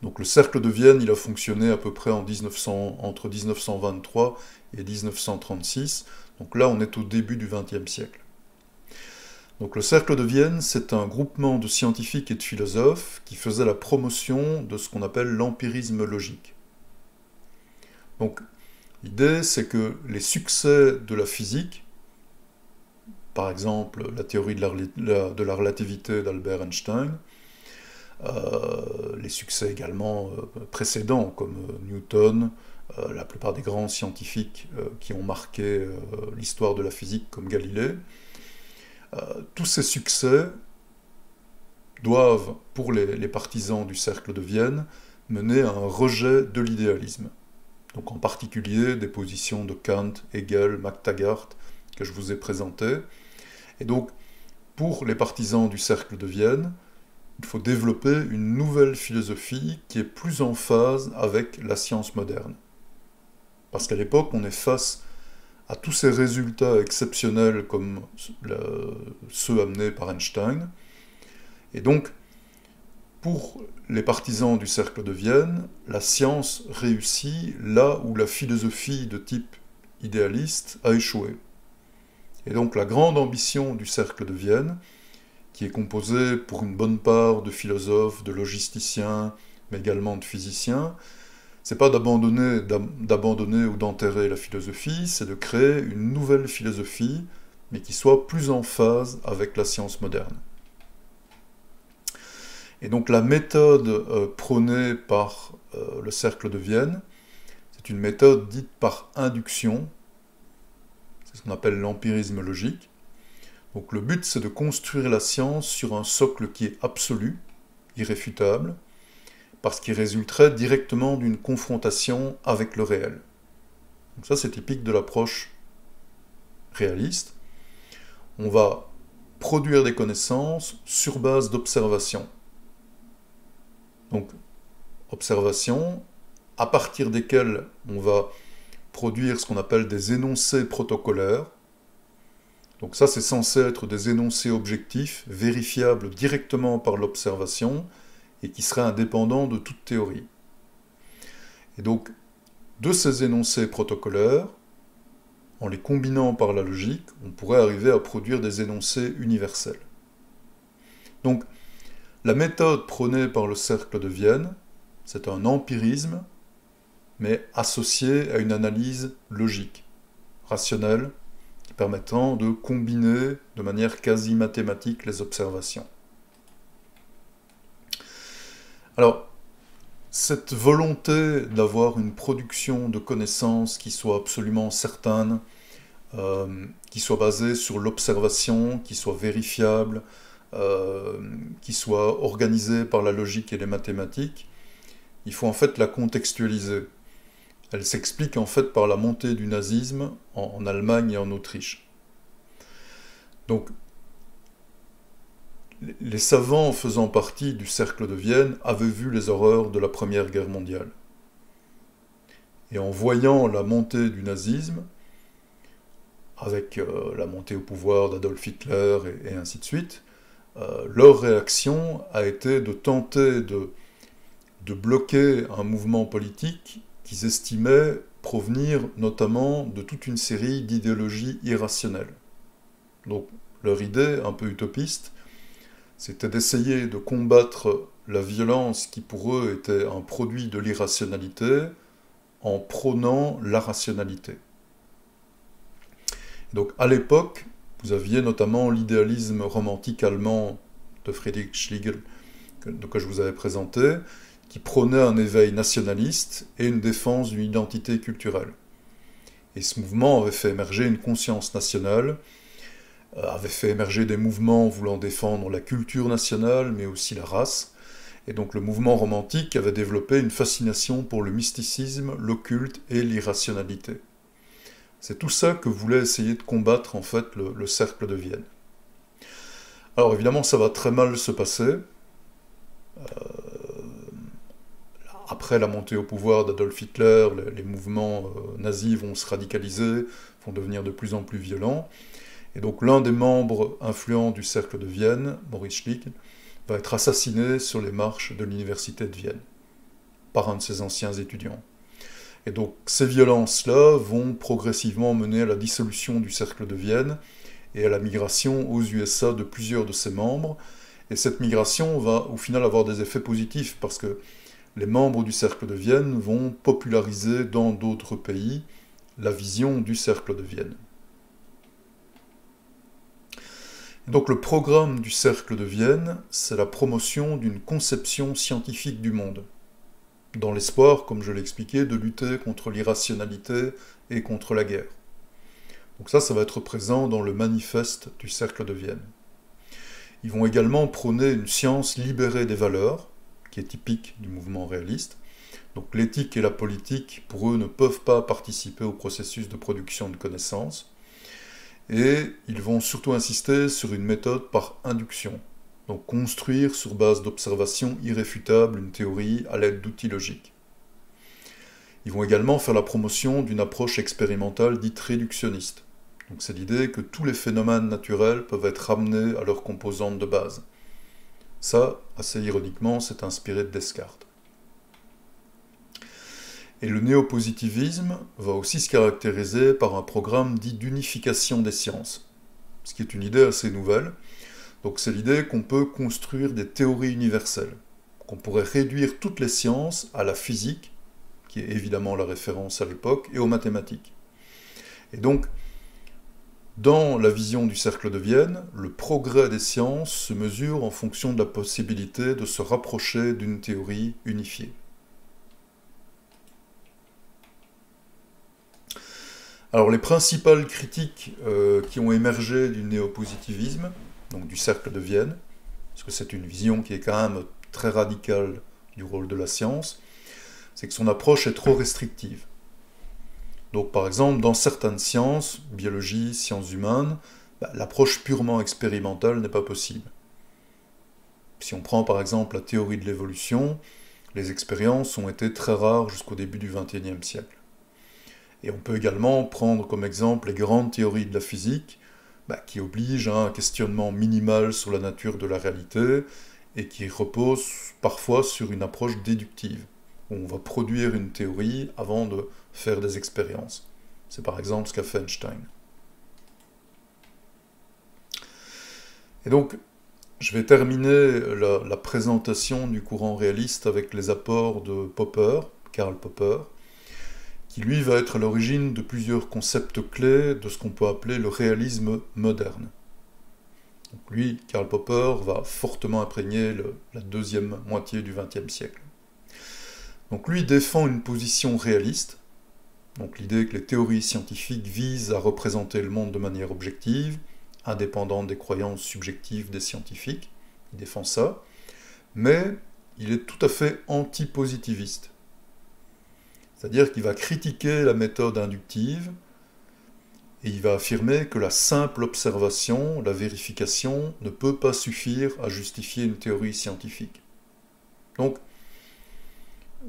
Donc le cercle de Vienne, il a fonctionné à peu près entre 1923 et 1936, donc là on est au début du XXe siècle. Donc le cercle de Vienne, c'est un groupement de scientifiques et de philosophes qui faisait la promotion de ce qu'on appelle l'empirisme logique. Donc l'idée, c'est que les succès de la physique, par exemple la théorie de la relativité d'Albert Einstein, les succès également précédents comme Newton, la plupart des grands scientifiques qui ont marqué l'histoire de la physique comme Galilée, tous ces succès doivent, pour les partisans du cercle de Vienne, mener à un rejet de l'idéalisme. Donc en particulier des positions de Kant, Hegel, McTaggart, que je vous ai présentées. Et donc, pour les partisans du cercle de Vienne, il faut développer une nouvelle philosophie qui est plus en phase avec la science moderne. Parce qu'à l'époque, on est face à tous ces résultats exceptionnels comme ceux amenés par Einstein. Et donc, pour les partisans du cercle de Vienne, la science réussit là où la philosophie de type idéaliste a échoué. Et donc la grande ambition du cercle de Vienne, qui est composé pour une bonne part de philosophes, de logisticiens, mais également de physiciens, c'est pas d'abandonner ou d'enterrer la philosophie, c'est de créer une nouvelle philosophie, mais qui soit plus en phase avec la science moderne. Et donc la méthode prônée par le cercle de Vienne, c'est une méthode dite par induction, c'est ce qu'on appelle l'empirisme logique. Donc le but, c'est de construire la science sur un socle qui est absolu, irréfutable, parce qu'il résulterait directement d'une confrontation avec le réel. Donc ça, c'est typique de l'approche réaliste. On va produire des connaissances sur base d'observations. Donc, observations, à partir desquelles on va produire ce qu'on appelle des énoncés protocolaires. Donc ça, c'est censé être des énoncés objectifs, vérifiables directement par l'observation, et qui seraient indépendants de toute théorie. Et donc, de ces énoncés protocolaires, en les combinant par la logique, on pourrait arriver à produire des énoncés universels. Donc, la méthode prônée par le cercle de Vienne, c'est un empirisme, mais associé à une analyse logique, rationnelle, permettant de combiner de manière quasi mathématique les observations. Alors, cette volonté d'avoir une production de connaissances qui soit absolument certaine, qui soit basée sur l'observation, qui soit vérifiable, qui soit organisée par la logique et les mathématiques, il faut en fait la contextualiser. Elle s'explique en fait par la montée du nazisme en Allemagne et en Autriche. Donc, les savants faisant partie du cercle de Vienne avaient vu les horreurs de la Première Guerre mondiale. Et en voyant la montée du nazisme, avec la montée au pouvoir d'Adolf Hitler et ainsi de suite, leur réaction a été de tenter de bloquer un mouvement politique qu'ils estimaient provenir notamment de toute une série d'idéologies irrationnelles. Donc leur idée, un peu utopiste, c'était d'essayer de combattre la violence qui pour eux était un produit de l'irrationalité en prônant la rationalité. Donc à l'époque, vous aviez notamment l'idéalisme romantique allemand de Friedrich Schlegel, que je vous avais présenté, qui prônait un éveil nationaliste et une défense d'une identité culturelle. Et ce mouvement avait fait émerger une conscience nationale avait fait émerger des mouvements voulant défendre la culture nationale, mais aussi la race. Et donc le mouvement romantique avait développé une fascination pour le mysticisme, l'occulte et l'irrationalité. C'est tout ça que voulait essayer de combattre en fait le cercle de Vienne. Alors évidemment ça va très mal se passer. Après la montée au pouvoir d'Adolf Hitler, les mouvements nazis vont se radicaliser, vont devenir de plus en plus violents. Et donc l'un des membres influents du cercle de Vienne, Maurice Schlick, va être assassiné sur les marches de l'université de Vienne par un de ses anciens étudiants. Et donc ces violences-là vont progressivement mener à la dissolution du cercle de Vienne et à la migration aux USA de plusieurs de ses membres. Et cette migration va au final avoir des effets positifs parce que les membres du cercle de Vienne vont populariser dans d'autres pays la vision du cercle de Vienne. Et donc le programme du cercle de Vienne, c'est la promotion d'une conception scientifique du monde, dans l'espoir, comme je l'ai expliqué, de lutter contre l'irrationalité et contre la guerre. Donc ça va être présent dans le manifeste du cercle de Vienne. Ils vont également prôner une science libérée des valeurs, qui est typique du mouvement réaliste. Donc l'éthique et la politique, pour eux, ne peuvent pas participer au processus de production de connaissances. Et ils vont surtout insister sur une méthode par induction. Donc construire sur base d'observations irréfutables une théorie à l'aide d'outils logiques. Ils vont également faire la promotion d'une approche expérimentale dite réductionniste. Donc c'est l'idée que tous les phénomènes naturels peuvent être ramenés à leurs composantes de base. Ça, assez ironiquement, c'est inspiré de Descartes. Et le néopositivisme va aussi se caractériser par un programme dit d'unification des sciences, ce qui est une idée assez nouvelle. Donc c'est l'idée qu'on peut construire des théories universelles, qu'on pourrait réduire toutes les sciences à la physique, qui est évidemment la référence à l'époque, et aux mathématiques. Et donc, dans la vision du cercle de Vienne, le progrès des sciences se mesure en fonction de la possibilité de se rapprocher d'une théorie unifiée. Alors les principales critiques qui ont émergé du néopositivisme, donc du cercle de Vienne, parce que c'est une vision qui est quand même très radicale du rôle de la science, c'est que son approche est trop restrictive. Donc par exemple, dans certaines sciences, biologie, sciences humaines, l'approche purement expérimentale n'est pas possible. Si on prend par exemple la théorie de l'évolution, les expériences ont été très rares jusqu'au début du XXIe siècle. Et on peut également prendre comme exemple les grandes théories de la physique, qui obligent à un questionnement minimal sur la nature de la réalité et qui reposent parfois sur une approche déductive, où on va produire une théorie avant de faire des expériences. C'est par exemple ce qu'a fait Einstein. Et donc, je vais terminer la présentation du courant réaliste avec les apports de Popper, Karl Popper, qui lui va être à l'origine de plusieurs concepts clés de ce qu'on peut appeler le réalisme moderne. Donc lui, Karl Popper, va fortement imprégner la deuxième moitié du XXe siècle. Donc lui défend une position réaliste, donc l'idée que les théories scientifiques visent à représenter le monde de manière objective, indépendante des croyances subjectives des scientifiques, il défend ça, mais il est tout à fait anti-positiviste. C'est-à-dire qu'il va critiquer la méthode inductive et il va affirmer que la simple observation, la vérification, ne peut pas suffire à justifier une théorie scientifique. Donc,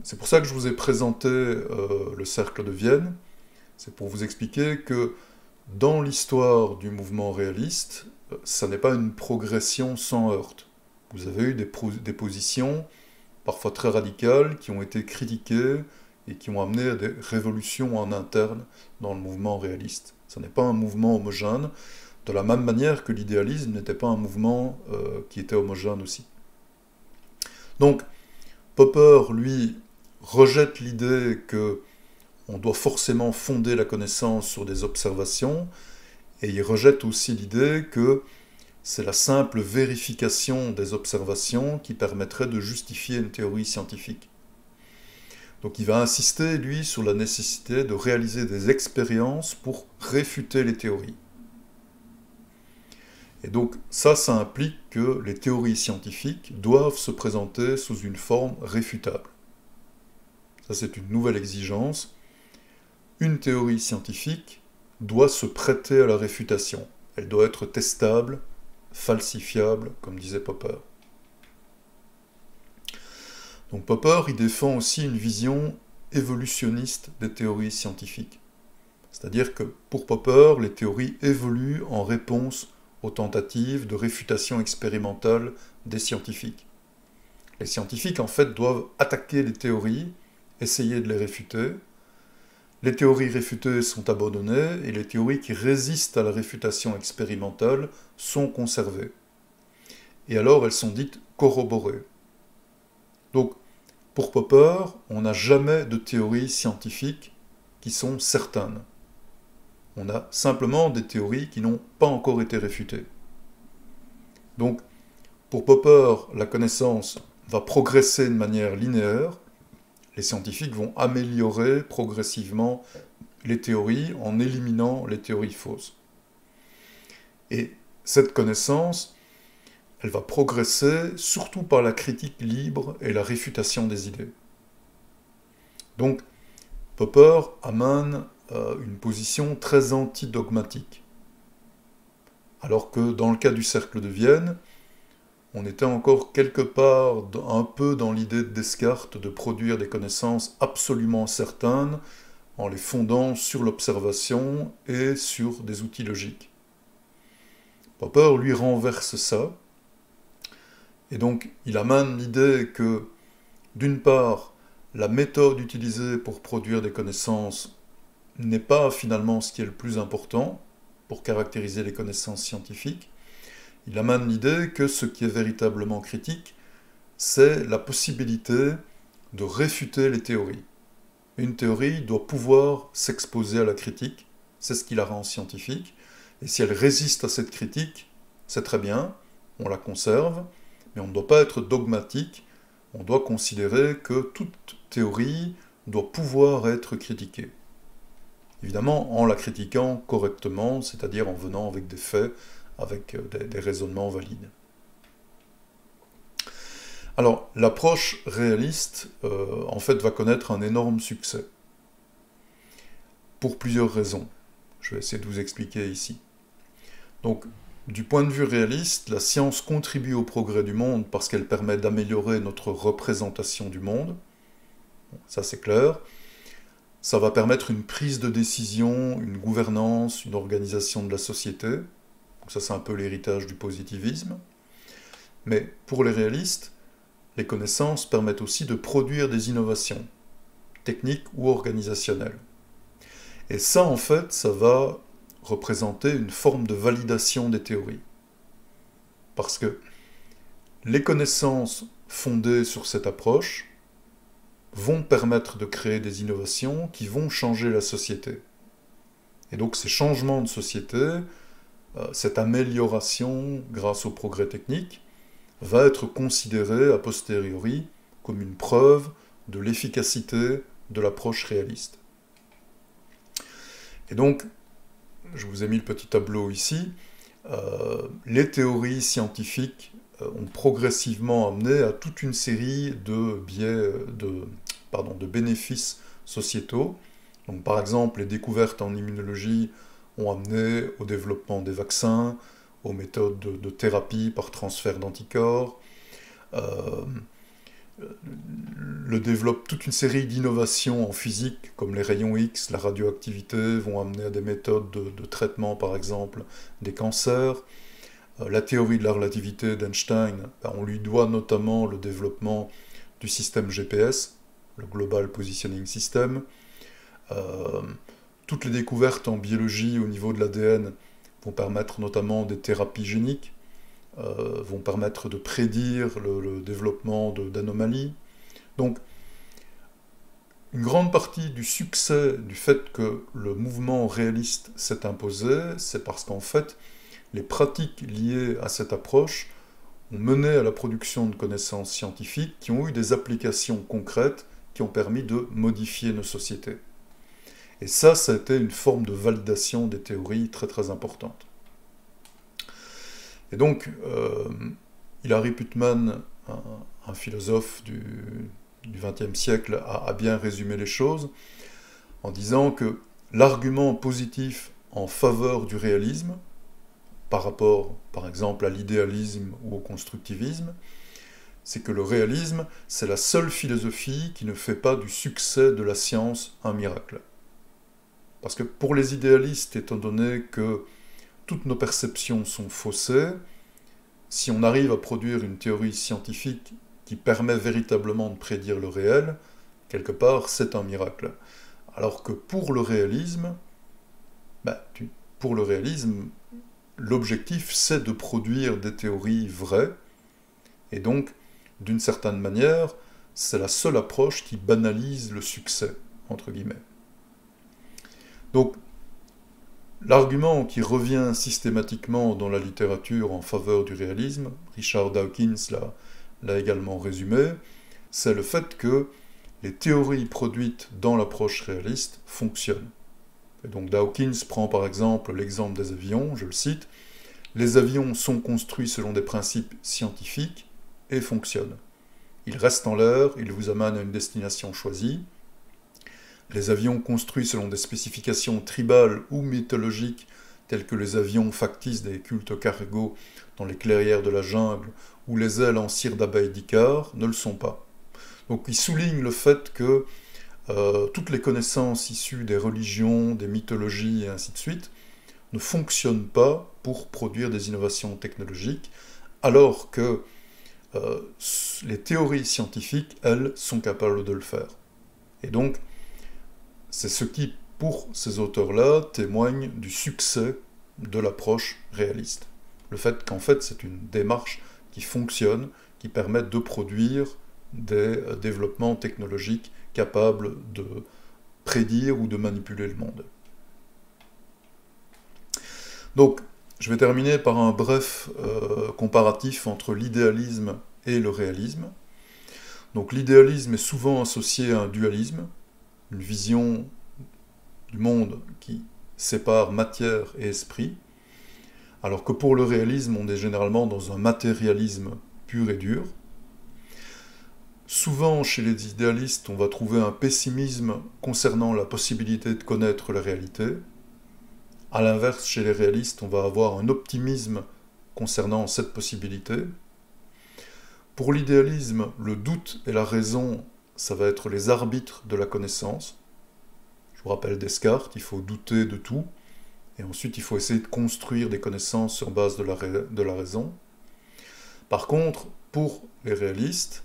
c'est pour ça que je vous ai présenté le cercle de Vienne. C'est pour vous expliquer que dans l'histoire du mouvement réaliste, ça n'est pas une progression sans heurts. Vous avez eu des positions, parfois très radicales, qui ont été critiquées et qui ont amené à des révolutions en interne dans le mouvement réaliste. Ce n'est pas un mouvement homogène, de la même manière que l'idéalisme n'était pas un mouvement qui était homogène aussi. Donc, Popper, lui, rejette l'idée qu'on doit forcément fonder la connaissance sur des observations, et il rejette aussi l'idée que c'est la simple vérification des observations qui permettrait de justifier une théorie scientifique. Donc il va insister, lui, sur la nécessité de réaliser des expériences pour réfuter les théories. Et donc ça implique que les théories scientifiques doivent se présenter sous une forme réfutable. Ça, c'est une nouvelle exigence. Une théorie scientifique doit se prêter à la réfutation. Elle doit être testable, falsifiable, comme disait Popper. Donc Popper, il défend aussi une vision évolutionniste des théories scientifiques. C'est-à-dire que pour Popper, les théories évoluent en réponse aux tentatives de réfutation expérimentale des scientifiques. Les scientifiques, en fait, doivent attaquer les théories, essayer de les réfuter. Les théories réfutées sont abandonnées et les théories qui résistent à la réfutation expérimentale sont conservées. Et alors elles sont dites corroborées. Donc, pour Popper, on n'a jamais de théories scientifiques qui sont certaines. On a simplement des théories qui n'ont pas encore été réfutées. Donc, pour Popper, la connaissance va progresser de manière linéaire. Les scientifiques vont améliorer progressivement les théories en éliminant les théories fausses. Et cette connaissance, elle va progresser surtout par la critique libre et la réfutation des idées. Donc, Popper amène une position très antidogmatique. Alors que dans le cas du cercle de Vienne, on était encore quelque part un peu dans l'idée de Descartes de produire des connaissances absolument certaines en les fondant sur l'observation et sur des outils logiques. Popper, lui, renverse ça, et donc il amène l'idée que, d'une part, la méthode utilisée pour produire des connaissances n'est pas finalement ce qui est le plus important pour caractériser les connaissances scientifiques. Il amène l'idée que ce qui est véritablement critique, c'est la possibilité de réfuter les théories. Une théorie doit pouvoir s'exposer à la critique, c'est ce qui la rend scientifique, et si elle résiste à cette critique, c'est très bien, on la conserve, mais on ne doit pas être dogmatique, on doit considérer que toute théorie doit pouvoir être critiquée. Évidemment, en la critiquant correctement, c'est-à-dire en venant avec des faits, avec des raisonnements valides. Alors, l'approche réaliste, en fait, va connaître un énorme succès. Pour plusieurs raisons. Je vais essayer de vous expliquer ici. Donc, du point de vue réaliste, la science contribue au progrès du monde parce qu'elle permet d'améliorer notre représentation du monde. Ça, c'est clair. Ça va permettre une prise de décision, une gouvernance, une organisation de la société. Donc ça, c'est un peu l'héritage du positivisme. Mais pour les réalistes, les connaissances permettent aussi de produire des innovations, techniques ou organisationnelles. Et ça, en fait, ça va représenter une forme de validation des théories. Parce que les connaissances fondées sur cette approche vont permettre de créer des innovations qui vont changer la société. Et donc ces changements de société, cette amélioration grâce au progrès technique, va être considérée a posteriori comme une preuve de l'efficacité de l'approche réaliste. Et donc, je vous ai mis le petit tableau ici, les théories scientifiques ont progressivement amené à toute une série de biais, de bénéfices sociétaux. Donc, par exemple, les découvertes en immunologie ont amené au développement des vaccins, aux méthodes de thérapie par transfert d'anticorps, toute une série d'innovations en physique, comme les rayons X, la radioactivité, vont amener à des méthodes de traitement, par exemple, des cancers. La théorie de la relativité d'Einstein, on lui doit notamment le développement du système GPS, le Global Positioning System. Toutes les découvertes en biologie au niveau de l'ADN vont permettre notamment des thérapies géniques, vont permettre de prédire le développement d'anomalies. Donc, une grande partie du succès du fait que le mouvement réaliste s'est imposé, c'est parce qu'en fait, les pratiques liées à cette approche ont mené à la production de connaissances scientifiques qui ont eu des applications concrètes qui ont permis de modifier nos sociétés. Et ça a été une forme de validation des théories très très importante. Et donc, Hilary Putman, un philosophe du XXe siècle, a bien résumé les choses en disant que l'argument positif en faveur du réalisme, par rapport, par exemple, à l'idéalisme ou au constructivisme, c'est que le réalisme, c'est la seule philosophie qui ne fait pas du succès de la science un miracle. Parce que pour les idéalistes, étant donné que toutes nos perceptions sont faussées, si on arrive à produire une théorie scientifique qui permet véritablement de prédire le réel, quelque part, c'est un miracle. Alors que pour le réalisme, l'objectif, c'est de produire des théories vraies, et donc, d'une certaine manière, c'est la seule approche qui banalise le succès, entre guillemets. Donc, l'argument qui revient systématiquement dans la littérature en faveur du réalisme, Richard Dawkins l'a également résumé, c'est le fait que les théories produites dans l'approche réaliste fonctionnent. Et donc Dawkins prend par exemple l'exemple des avions, je le cite, « Les avions sont construits selon des principes scientifiques et fonctionnent. Ils restent en l'air, ils vous amènent à une destination choisie. Les avions construits selon des spécifications tribales ou mythologiques, tels que les avions factices des cultes cargo dans les clairières de la jungle ou les ailes en cire d'abeille d'Icare, ne le sont pas. » Donc il souligne le fait que toutes les connaissances issues des religions, des mythologies et ainsi de suite ne fonctionnent pas pour produire des innovations technologiques, alors que les théories scientifiques, elles, sont capables de le faire. Et donc, c'est ce qui, pour ces auteurs-là, témoigne du succès de l'approche réaliste. Le fait qu'en fait, c'est une démarche qui fonctionne, qui permet de produire des développements technologiques capables de prédire ou de manipuler le monde. Donc, je vais terminer par un bref comparatif entre l'idéalisme et le réalisme. Donc, l'idéalisme est souvent associé à un dualisme, une vision du monde qui sépare matière et esprit, alors que pour le réalisme, on est généralement dans un matérialisme pur et dur. Souvent, chez les idéalistes, on va trouver un pessimisme concernant la possibilité de connaître la réalité. A l'inverse, chez les réalistes, on va avoir un optimisme concernant cette possibilité. Pour l'idéalisme, le doute et la raison, ça va être les arbitres de la connaissance. Je vous rappelle Descartes, il faut douter de tout, et ensuite il faut essayer de construire des connaissances sur base de la raison. Par contre, pour les réalistes,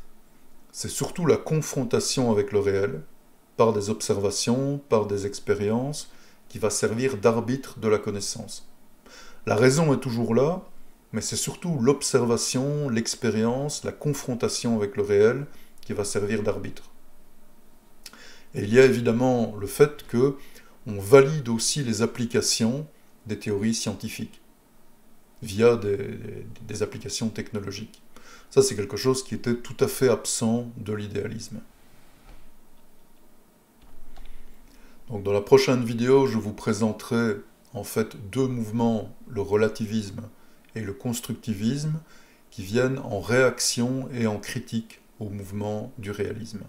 c'est surtout la confrontation avec le réel, par des observations, par des expériences, qui va servir d'arbitre de la connaissance. La raison est toujours là, mais c'est surtout l'observation, l'expérience, la confrontation avec le réel qui va servir d'arbitre. Et il y a évidemment le fait que on valide aussi les applications des théories scientifiques via des applications technologiques. Ça, c'est quelque chose qui était tout à fait absent de l'idéalisme. Donc, dans la prochaine vidéo, je vous présenterai en fait deux mouvements, le relativisme et le constructivisme, qui viennent en réaction et en critique au mouvement du réalisme.